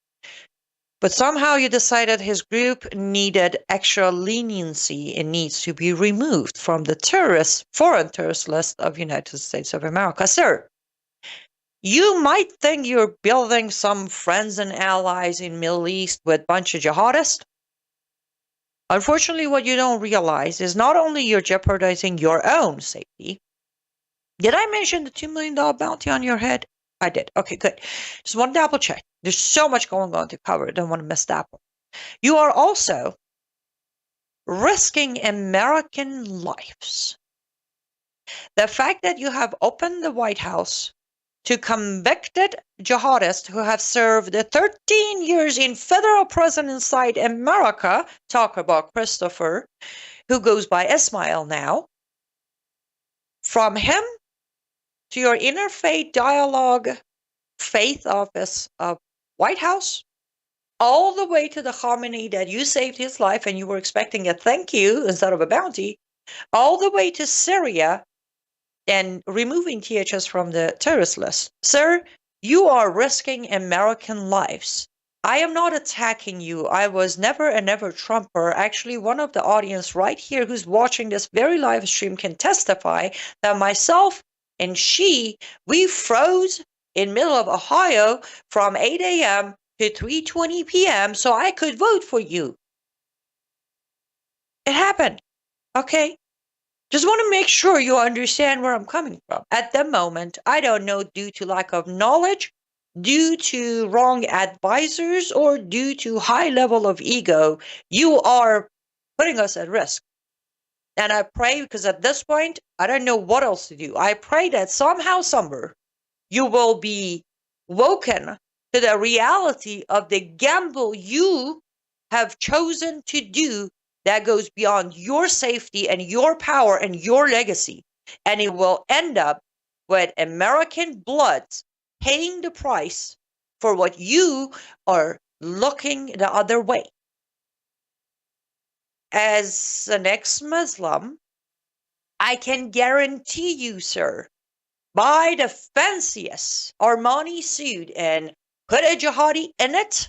But somehow you decided his group needed extra leniency and needs to be removed from the foreign terrorist list of United States of America. Sir, you might think you're building some friends and allies in Middle East with a bunch of jihadists. Unfortunately, what you don't realize is not only you're jeopardizing your own safety. Did I mention the $2 million bounty on your head? I did. Okay, good. Just want to double check. There's so much going on to cover. I don't want to miss that one. You are also risking American lives. The fact that you have opened the White House to convicted jihadists who have served 13 years in federal prison inside America, talk about Christopher, who goes by Ismail now, from him to your interfaith dialogue faith office of White House, all the way to the Khamenei that you saved his life and you were expecting a thank you instead of a bounty, all the way to Syria and removing THS from the terrorist list. Sir, you are risking American lives. I am not attacking you. I was never a never Trumper. Actually, one of the audience right here who's watching this very live stream can testify that myself and we froze in middle of Ohio from 8 a.m. to 3:20 p.m. so I could vote for you. It happened. Okay? Just want to make sure you understand where I'm coming from. At the moment, I don't know, due to lack of knowledge, due to wrong advisors, or due to high level of ego, you are putting us at risk. And I pray, because at this point, I don't know what else to do. I pray that somehow, somewhere, you will be woken to the reality of the gamble you have chosen to do that goes beyond your safety and your power and your legacy. And it will end up with American blood paying the price for what you are looking the other way. As an ex-Muslim, I can guarantee you, sir, buy the fanciest Armani suit and put a jihadi in it,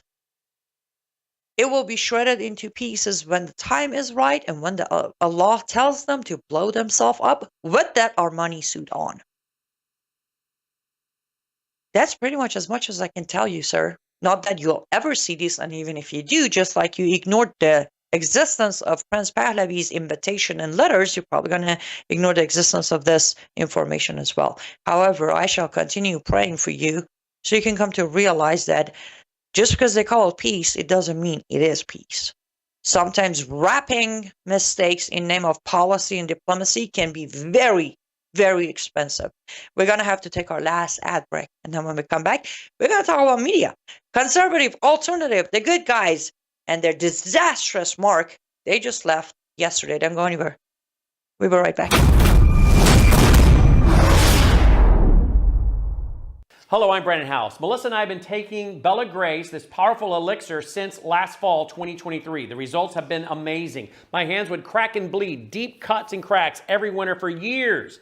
it will be shredded into pieces when the time is right and when the Allah tells them to blow themselves up with that Armani suit on. That's pretty much as I can tell you, sir. Not that you'll ever see this, and even if you do, just like you ignored the existence of Prince Pahlavi's invitation and letters, you're probably going to ignore the existence of this information as well. However, I shall continue praying for you so you can come to realize that just because they call it peace, it doesn't mean it is peace. Sometimes wrapping mistakes in name of policy and diplomacy can be very, very expensive. We're going to have to take our last ad break. And then when we come back, we're going to talk about media. Conservative, alternative, the good guys, and their disastrous mark. They just left yesterday. Don't go anywhere. We'll be right back. Hello, I'm Brandon House. Melissa and I have been taking Bella Grace, this powerful elixir, since last fall, 2023. The results have been amazing. My hands would crack and bleed, deep cuts and cracks every winter for years.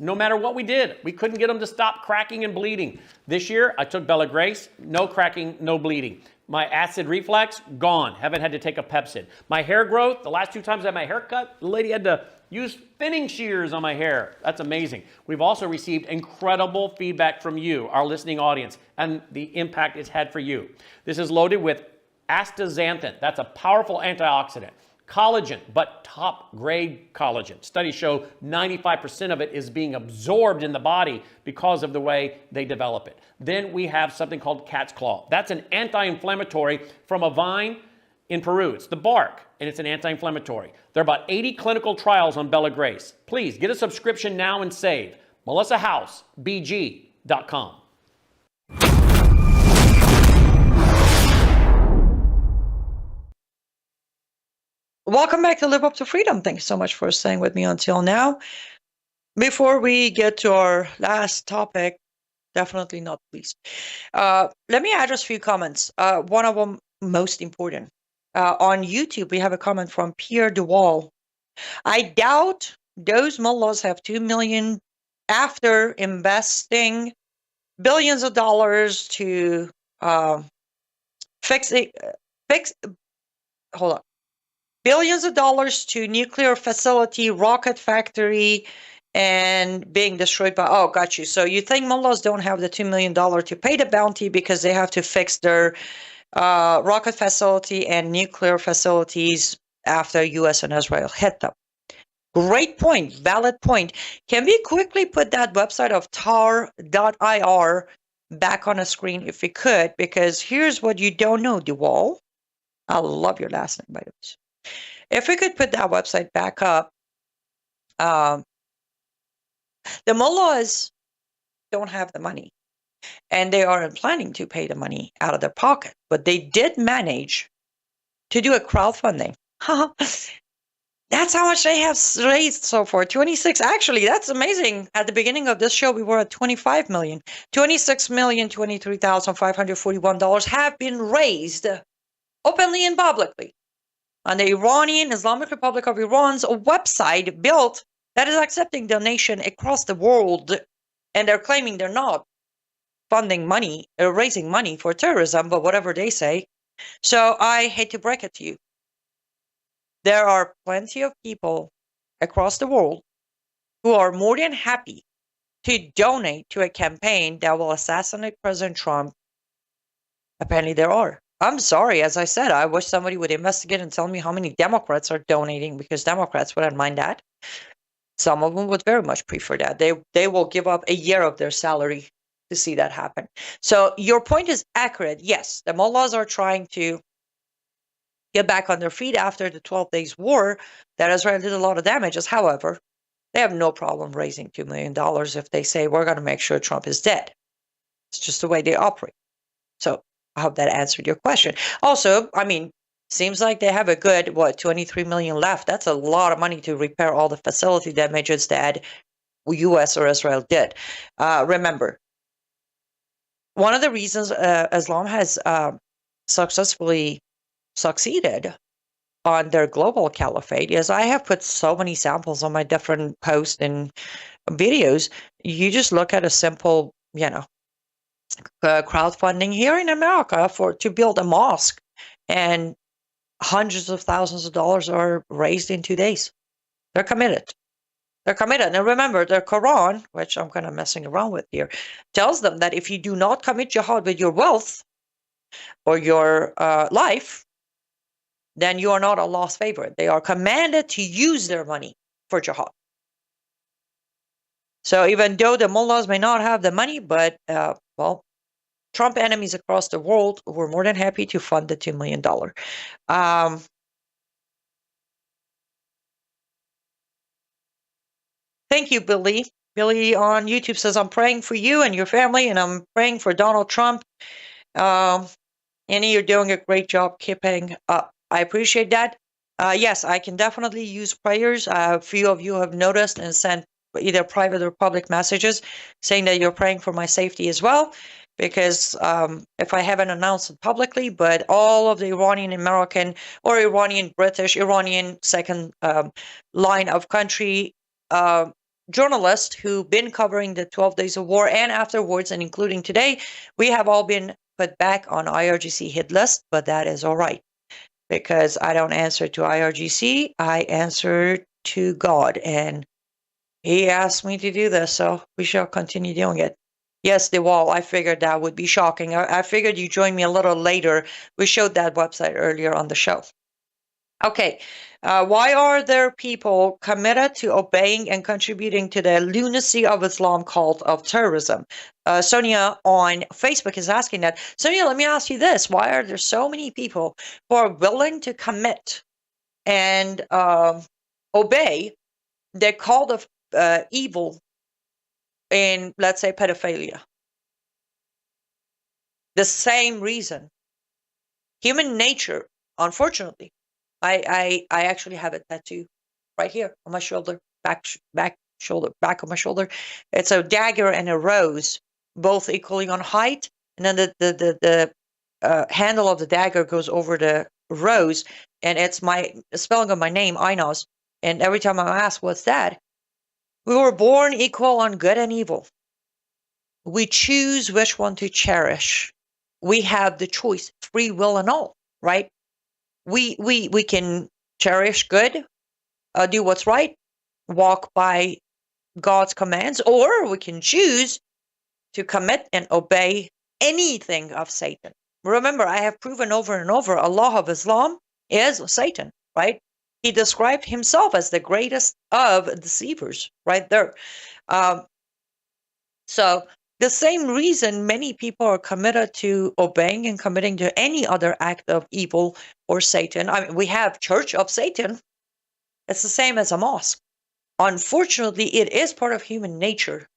No matter what we did, we couldn't get them to stop cracking and bleeding. This year, I took Bella Grace, no cracking, no bleeding. My acid reflux, gone. Haven't had to take a Pepsid. My hair growth, the last 2 times I had my hair cut, the lady had to use thinning shears on my hair. That's amazing. We've also received incredible feedback from you, our listening audience, and the impact it's had for you. This is loaded with astaxanthin. That's a powerful antioxidant. Collagen, but top grade collagen. Studies show 95% of it is being absorbed in the body because of the way they develop it. Then we have something called cat's claw. That's an anti-inflammatory from a vine in Peru. It's the bark, and it's an anti-inflammatory. There are about 80 clinical trials on Bella Grace. Please get a subscription now and save. MelissaHouseBG.com. Welcome back to Live Up to Freedom. Thanks so much for staying with me until now. Before we get to our last topic, definitely not least, let me address a few comments. One of them most important. On YouTube, we have a comment from Pierre DeWall. I doubt those mullahs have 2 million after investing billions of dollars to billions of dollars to nuclear facility, rocket factory, and being destroyed by, oh, got you. So you think mullahs don't have the $2 million to pay the bounty because they have to fix their rocket facility and nuclear facilities after U.S. and Israel hit them. Great point, valid point. Can we quickly put that website of tar.ir back on the screen if we could? Because here's what you don't know, DeWall. I love your last name, by the way. If we could put that website back up, the mullahs don't have the money. And they aren't planning to pay the money out of their pocket. But they did manage to do a crowdfunding. That's how much they have raised so far. 26. Actually, that's amazing. At the beginning of this show, we were at 25 million. $26,023,541 have been raised openly and publicly on the Iranian Islamic Republic of Iran's website built that is accepting donation across the world. And they're claiming they're not funding money, raising money for terrorism, but whatever they say. So I hate to break it to you. There are plenty of people across the world who are more than happy to donate to a campaign that will assassinate President Trump. Apparently there are. I'm sorry, as I said, I wish somebody would investigate and tell me how many Democrats are donating, because Democrats wouldn't mind that. Some of them would very much prefer that. They will give up a year of their salary to see that happen. So your point is accurate. Yes, the mullahs are trying to get back on their feet after the 12 days war that Israel did a lot of damages. However, they have no problem raising $2 million if they say, we're going to make sure Trump is dead. It's just the way they operate. So I hope that answered your question. Also, I mean, seems like they have a good, 23 million left. That's a lot of money to repair all the facility damages that U.S. or Israel did. Remember, one of the reasons Islam has successfully succeeded on their global caliphate is I have put so many samples on my different posts and videos. You just look at a simple, crowdfunding here in America to build a mosque, and hundreds of thousands of dollars are raised in 2 days. They're committed. They're committed. And remember, the Quran, which I'm kind of messing around with here, tells them that if you do not commit jihad with your wealth or your life, then you are not Allah's favorite. They are commanded to use their money for jihad. So even though the mullahs may not have the money, but, Trump enemies across the world were more than happy to fund the $2 million. Thank you, Billy. Billy on YouTube says, I'm praying for you and your family, and I'm praying for Donald Trump. Annie, you're doing a great job keeping up. I appreciate that. Yes, I can definitely use prayers. A few of you have noticed and sent either private or public messages saying that you're praying for my safety as well. Because if I haven't announced it publicly, but all of the Iranian American or Iranian British, Iranian second line of country journalists who've been covering the 12 days of war and afterwards, and including today, we have all been put back on IRGC hit list, but that is all right. Because I don't answer to IRGC, I answer to God. And he asked me to do this, so we shall continue doing it. Yes, the wall. I figured that would be shocking. I figured you joined me a little later. We showed that website earlier on the show. Okay. Why are there people committed to obeying and contributing to the lunacy of Islam cult of terrorism? Sonia on Facebook is asking that. Sonia, let me ask you this. Why are there so many people who are willing to commit and obey the cult of evil in, let's say, pedophilia? The same reason. Human nature, unfortunately. I actually have a tattoo right here on my shoulder, back of my shoulder. It's a dagger and a rose, both equally on height, and then the handle of the dagger goes over the rose, and it's my spelling of my name, Inos. And every time I'm asked, what's that? We were born equal on good and evil. We choose which one to cherish. We have the choice, free will and all, right? We can cherish good, do what's right, walk by God's commands, or we can choose to commit and obey anything of Satan. Remember, I have proven over and over, Allah of Islam is Satan, right? He described himself as the greatest of deceivers, right there. So the same reason many people are committed to obeying and committing to any other act of evil or Satan. I mean, we have Church of Satan. It's the same as a mosque. Unfortunately, it is part of human nature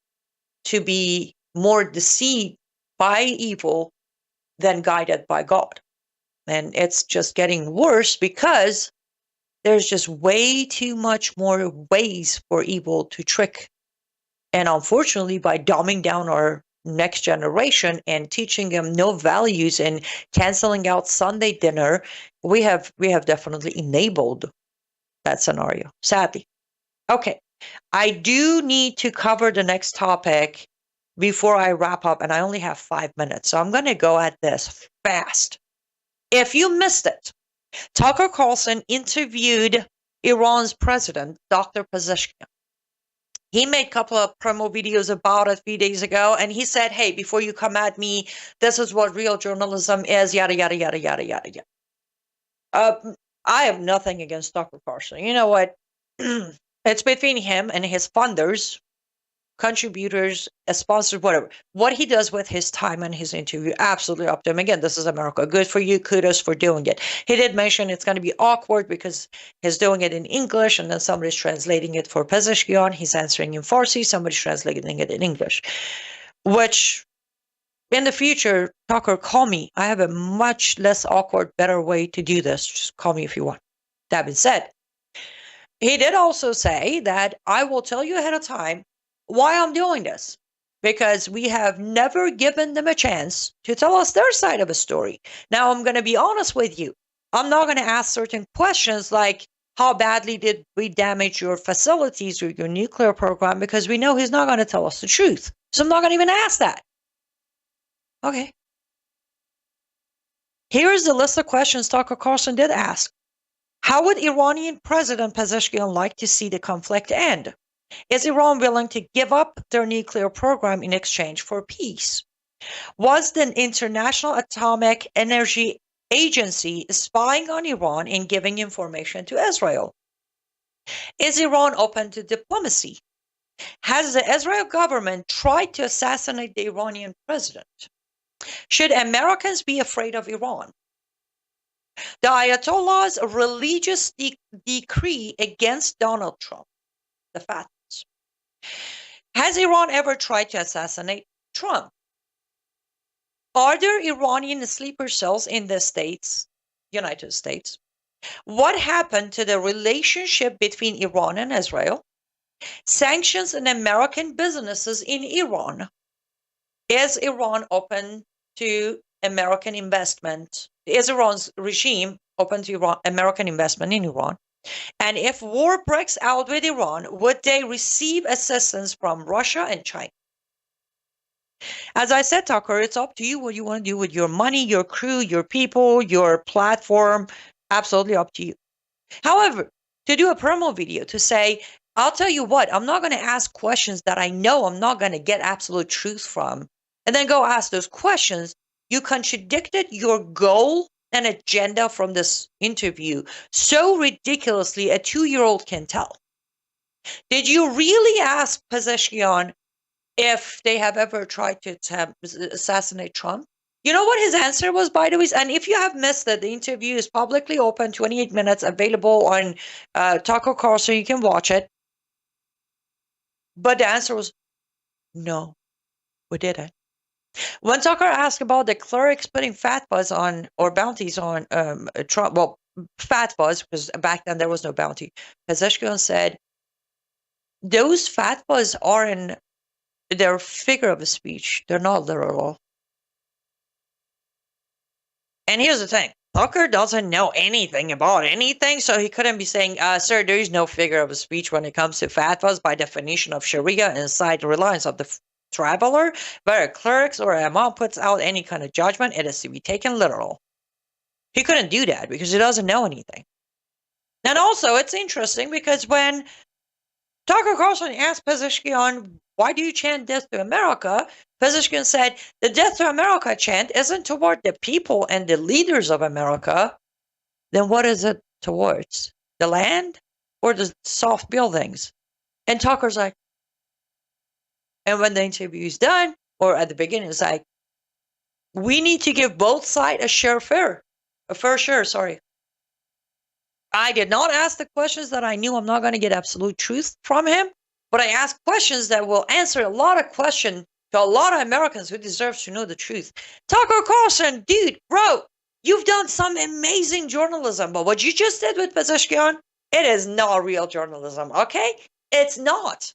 to be more deceived by evil than guided by God. And it's just getting worse because there's just way too much more ways for evil to trick. And unfortunately, by dumbing down our next generation and teaching them no values and canceling out Sunday dinner, we have definitely enabled that scenario, sadly. Okay, I do need to cover the next topic before I wrap up, and I only have 5 minutes, so I'm going to go at this fast. If you missed it, Tucker Carlson interviewed Iran's president, Dr. Pezeshkian. He made a couple of promo videos about it a few days ago, and he said, hey, before you come at me, this is what real journalism is, yada, yada, yada, yada, yada, yada. I have nothing against Tucker Carlson. You know what? It's between him and his funders, contributors, sponsors, whatever. What he does with his time and his interview, absolutely up to him. Again, this is America. Good for you. Kudos for doing it. He did mention it's going to be awkward because he's doing it in English and then somebody's translating it for Pezeshkian. He's answering in Farsi. Somebody's translating it in English, which in the future, Tucker, call me. I have a much less awkward, better way to do this. Just call me if you want. That being said, he did also say that I will tell you ahead of time why I'm doing this, because we have never given them a chance to tell us their side of a story. Now, I'm going to be honest with you. I'm not going to ask certain questions like, how badly did we damage your facilities or your nuclear program? Because we know he's not going to tell us the truth. So I'm not going to even ask that. Okay. Here's the list of questions Tucker Carlson did ask. How would Iranian President Pezeshkian like to see the conflict end? Is Iran willing to give up their nuclear program in exchange for peace? Was the International Atomic Energy Agency spying on Iran and giving information to Israel? Is Iran open to diplomacy? Has the Israel government tried to assassinate the Iranian president? Should Americans be afraid of Iran? The Ayatollah's religious decree against Donald Trump, the fatwas. Has Iran ever tried to assassinate Trump? Are there Iranian sleeper cells in the States, United States? What happened to the relationship between Iran and Israel? Sanctions on American businesses in Iran. Is Iran open to American investment? Is Iran's regime open to American investment in Iran? And if war breaks out with Iran, would they receive assistance from Russia and China? As I said, Tucker, it's up to you what you want to do with your money, your crew, your people, your platform. Absolutely up to you. However, to do a promo video to say, I'll tell you what, I'm not going to ask questions that I know I'm not going to get absolute truth from, and then go ask those questions. You contradicted your goal and agenda from this interview so ridiculously a 2-year-old can tell. Did you really ask Pezeshkian if they have ever tried to assassinate Trump? You know what his answer was, by the way? And if you have missed it, the interview is publicly open, 28 minutes, available on Tucker Carlson. You can watch it. But the answer was, no, we didn't. When Tucker asked about the clerics putting fatwas on, or bounties on Trump, well, fatwas, because back then there was no bounty, Pezeshkian said, those fatwas are they're figure of speech. They're not literal. And here's the thing. Tucker doesn't know anything about anything, so he couldn't be saying, sir, there is no figure of speech when it comes to fatwas by definition of Sharia inside the reliance of the traveler. Whether clerics or imam puts out any kind of judgment, it is to be taken literal. He couldn't do that because he doesn't know anything. And also, it's interesting because when Tucker Carlson asked Pezeshkian, why do you chant death to America? Pezeshkian said, the death to America chant isn't toward the people and the leaders of America. Then what is it towards? The land or the soft buildings? And Tucker's like, and when the interview is done, or at the beginning, it's like, we need to give both sides a fair share, sorry. I did not ask the questions that I knew I'm not going to get absolute truth from him, but I asked questions that will answer a lot of questions to a lot of Americans who deserve to know the truth. Tucker Carlson, dude, bro, you've done some amazing journalism, but what you just did with Pezeshkian, it is not real journalism, okay? It's not.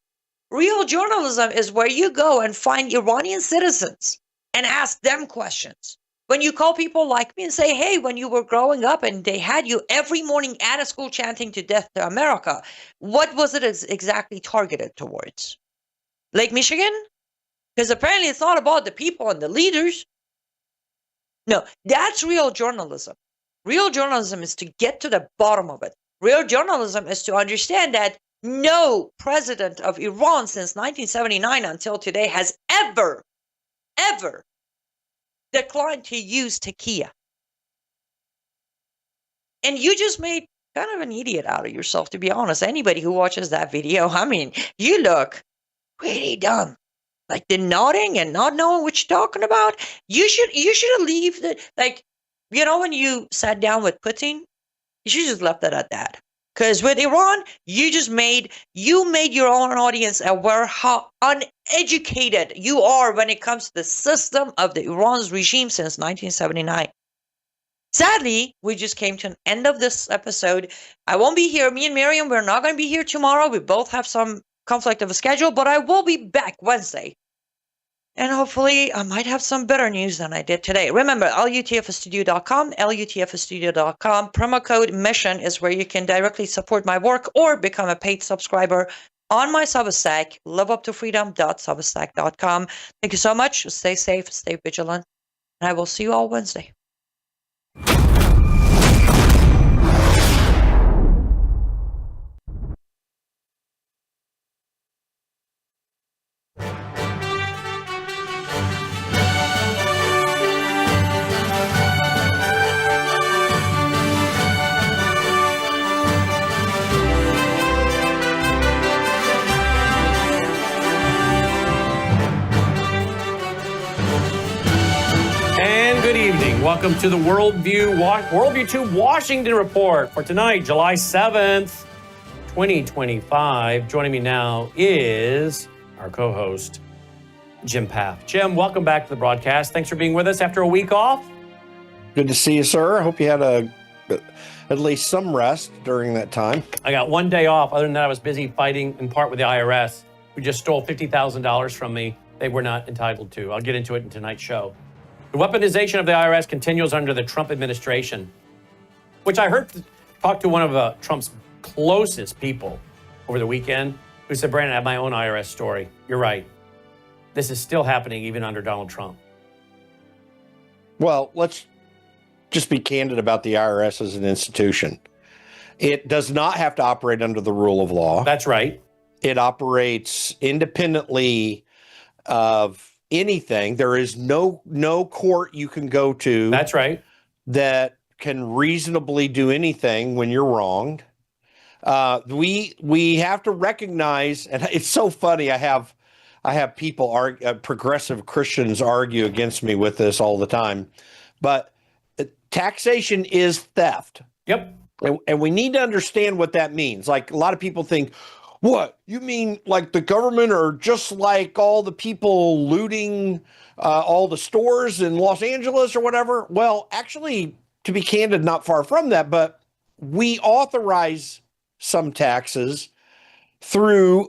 Real journalism is where you go and find Iranian citizens and ask them questions. When you call people like me and say, hey, when you were growing up and they had you every morning at a school chanting to death to America, what was it exactly targeted towards? Lake Michigan? Because apparently it's not about the people and the leaders. No, that's real journalism. Real journalism is to get to the bottom of it. Real journalism is to understand that no president of Iran since 1979 until today has ever declined to use taqiyya. And you just made kind of an idiot out of yourself, to be honest. Anybody who watches that video, I mean, you look pretty dumb. Like the nodding and not knowing what you're talking about. You should leave the, like, when you sat down with Putin, you should just left it at that. Because with Iran, you made your own audience aware how uneducated you are when it comes to the system of the Iran's regime since 1979. Sadly, we just came to an end of this episode. I won't be here. Me and Miriam, we're not going to be here tomorrow. We both have some conflict of a schedule, but I will be back Wednesday. And hopefully I might have some better news than I did today. Remember, lutfstudio.com, lutfstudio.com. Promo code MISSION is where you can directly support my work or become a paid subscriber on my Substack, liveuptofreedom.substack.com. Thank you so much. Stay safe, stay vigilant, and I will see you all Wednesday. Welcome to the Worldview 2 Washington Report for tonight, July 7th, 2025. Joining me now is our co-host, Jim Paff. Jim, welcome back to the broadcast. Thanks for being with us after a week off. Good to see you, sir. I hope you had at least some rest during that time. I got one day off. Other than that, I was busy fighting in part with the IRS, who just stole $50,000 from me they were not entitled to. I'll get into it in tonight's show. The weaponization of the IRS continues under the Trump administration, which I heard talk to one of Trump's closest people over the weekend, who said, Brandon, I have my own IRS story. You're right. This is still happening even under Donald Trump. Well, let's just be candid about the IRS as an institution. It does not have to operate under the rule of law. That's right. It operates independently of anything. There is no court you can go to. That's right. That can reasonably do anything when you're wronged. We have to recognize, and it's so funny. I have people progressive Christians argue against me with this all the time, but taxation is theft. Yep. And we need to understand what that means. Like, a lot of people think, what? You mean like the government are just like all the people looting all the stores in Los Angeles or whatever? Well, actually, to be candid, not far from that, but we authorize some taxes through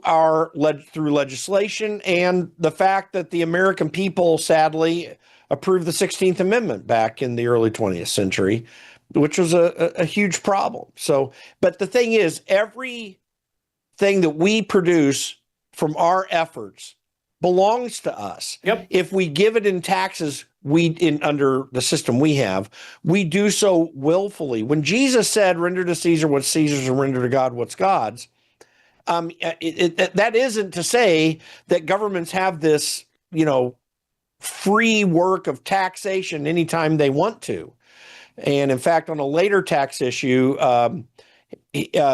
through legislation and the fact that the American people, sadly, approved the 16th Amendment back in the early 20th century, which was a huge problem. So, but the thing is, everything that we produce from our efforts belongs to us. Yep. If we give it in taxes, under the system we have, we do so willfully. When Jesus said, render to Caesar what's Caesar's and render to God what's God's, that isn't to say that governments have this, free work of taxation anytime they want to. And in fact, on a later tax issue,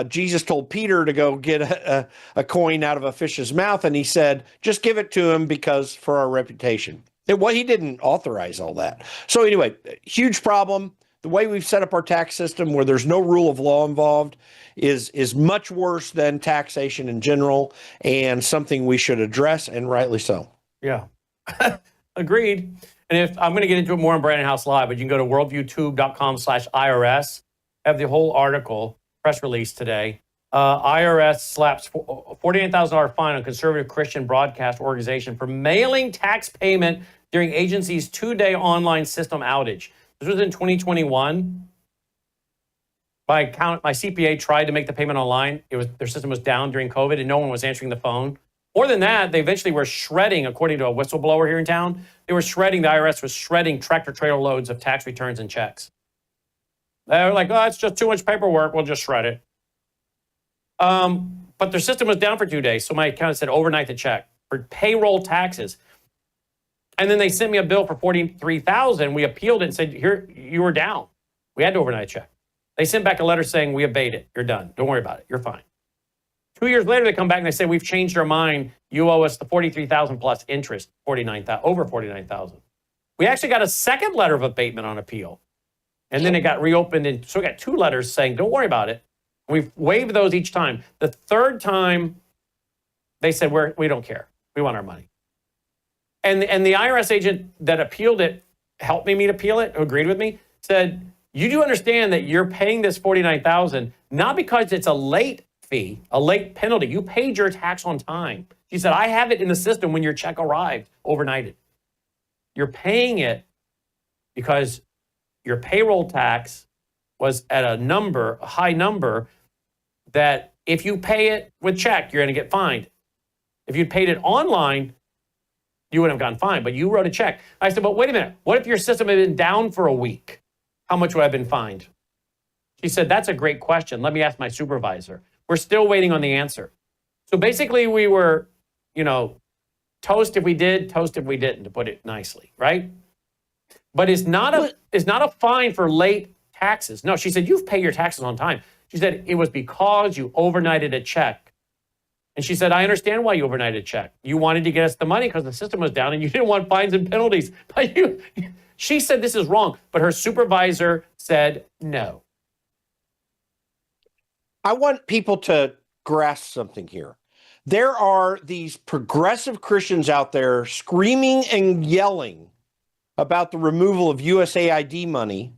Jesus told Peter to go get a coin out of a fish's mouth, and he said, just give it to him because for our reputation. He didn't authorize all that. So anyway, huge problem. The way we've set up our tax system, where there's no rule of law involved, is much worse than taxation in general, and something we should address, and rightly so. Yeah. Agreed. And if I'm going to get into it more on Brandon House Live, but you can go to worldviewtube.com/IRS. I have the whole article, press release today. IRS slaps $48,000 fine on conservative Christian broadcast organization for mailing tax payment during agency's 2-day online system outage. This was in 2021. My CPA tried to make the payment online. Their system was down during COVID and no one was answering the phone. More than that, they eventually were shredding, according to a whistleblower here in town, the IRS was shredding tractor-trailer loads of tax returns and checks. They were like, oh, it's just too much paperwork, we'll just shred it. But their system was down for 2 days, so my accountant said overnight the check for payroll taxes. And then they sent me a bill for $43,000. We appealed it and said, here, you were down. We had to overnight check. They sent back a letter saying, we abate it. You're done. Don't worry about it. You're fine. 2 years later, they come back and they say, we've changed our mind. You owe us the $43,000 plus interest, over $49,000. We actually got a second letter of abatement on appeal. And then it got reopened. And so we got 2 letters saying, don't worry about it. We've waived those each time. The third time, they said, we don't care. We want our money. And the IRS agent that appealed it, helped me to appeal it, who agreed with me, said, you do understand that you're paying this $49,000 not because it's a late fee, a late penalty. You paid your tax on time. She said, I have it in the system when your check arrived overnighted. You're paying it because your payroll tax was at a high number, that if you pay it with check, you're going to get fined. If you'd paid it online, you wouldn't have gotten fined, but you wrote a check. I said, but wait a minute. What if your system had been down for a week? How much would I have been fined? She said, that's a great question. Let me ask my supervisor. We're still waiting on the answer. So basically we were, toast if we did, toast if we didn't, to put it nicely, right? But it's not a fine for late taxes. No, she said, you've paid your taxes on time. She said, it was because you overnighted a check. And she said, I understand why you overnighted a check. You wanted to get us the money because the system was down and you didn't want fines and penalties. But she said this is wrong, but her supervisor said no. I want people to grasp something here. There are these progressive Christians out there screaming and yelling about the removal of USAID money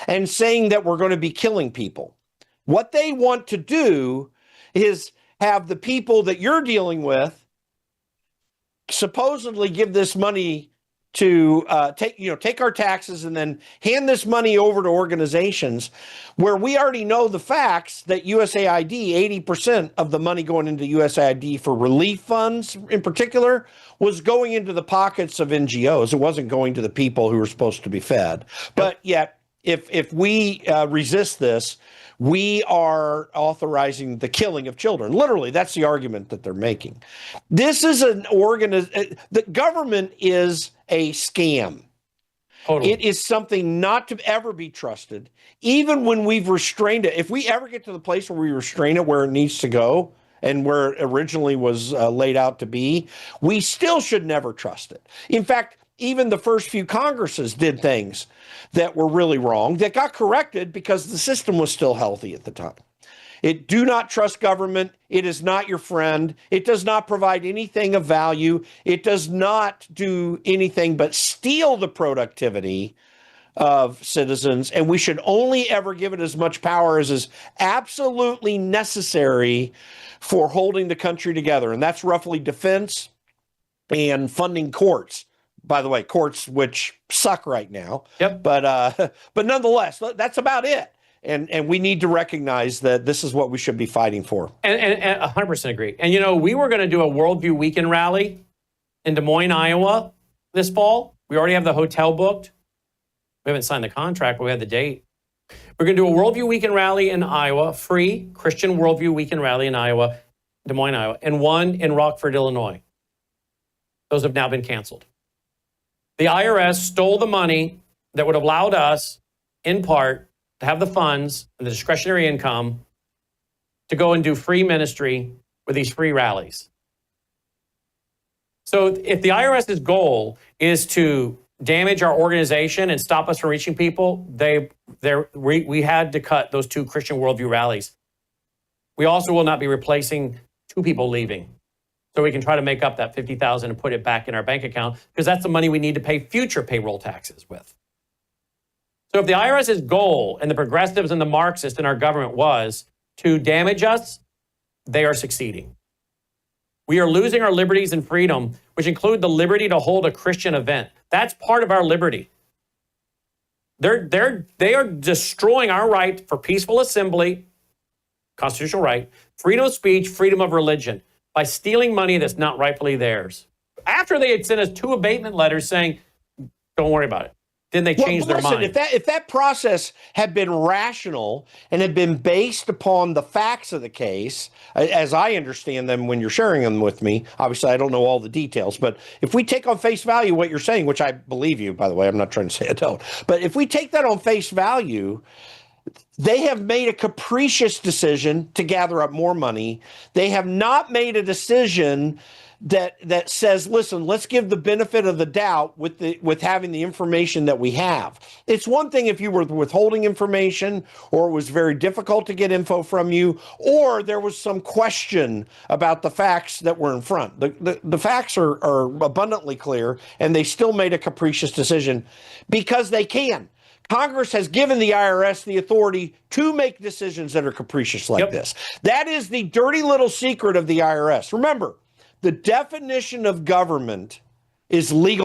and saying that we're going to be killing people. What they want to do is have the people that you're dealing with supposedly give this money to take our taxes and then hand this money over to organizations where we already know the facts that USAID, 80% of the money going into USAID for relief funds in particular was going into the pockets of NGOs. It wasn't going to the people who were supposed to be fed. But yet, if we resist this, we are authorizing the killing of children. Literally, that's the argument that they're making. This is the government is a scam. Totally. It is something not to ever be trusted, even when we've restrained it. If we ever get to the place where we restrain it where it needs to go and where it originally was laid out to be, we still should never trust it. In fact, even the first few Congresses did things that were really wrong that got corrected because the system was still healthy at the time. Do not trust government. It is not your friend. It does not provide anything of value. It does not do anything but steal the productivity of citizens. And we should only ever give it as much power as is absolutely necessary for holding the country together. And that's roughly defense and funding courts. By the way, courts which suck right now. Yep. But nonetheless, that's about it. And we need to recognize that this is what we should be fighting for. And 100% agree. And we were going to do a Worldview Weekend rally in Des Moines, Iowa this fall. We already have the hotel booked. We haven't signed the contract, but we have the date. We're going to do a Worldview Weekend rally in Iowa, free Christian Worldview Weekend rally in Iowa, Des Moines, Iowa, and one in Rockford, Illinois. Those have now been canceled. The IRS stole the money that would have allowed us, in part, to have the funds and the discretionary income to go and do free ministry with these free rallies. So if the IRS's goal is to damage our organization and stop us from reaching people, we had to cut those 2 Christian Worldview rallies. We also will not be replacing 2 people leaving. So we can try to make up that $50,000 and put it back in our bank account, because that's the money we need to pay future payroll taxes with. So if the IRS's goal and the progressives and the Marxists in our government was to damage us, they are succeeding. We are losing our liberties and freedom, which include the liberty to hold a Christian event. That's part of our liberty. They are destroying our right for peaceful assembly, constitutional right, freedom of speech, freedom of religion, by stealing money that's not rightfully theirs. After they had sent us 2 abatement letters saying, don't worry about it. Then they changed their mind. If that process had been rational and had been based upon the facts of the case, as I understand them when you're sharing them with me, obviously I don't know all the details, but if we take on face value what you're saying, which I believe you, by the way, I'm not trying to say I don't, but if we take that on face value, They have made a capricious decision to gather up more money. They have not made a decision that says, listen, let's give the benefit of the doubt with having the information that we have. It's one thing if you were withholding information, or it was very difficult to get info from you, or there was some question about the facts that were in front. The facts are abundantly clear, and they still made a capricious decision because they can. Congress has given the IRS the authority to make decisions that are capricious like this. That is the dirty little secret of the IRS. Remember, the definition of government is legal.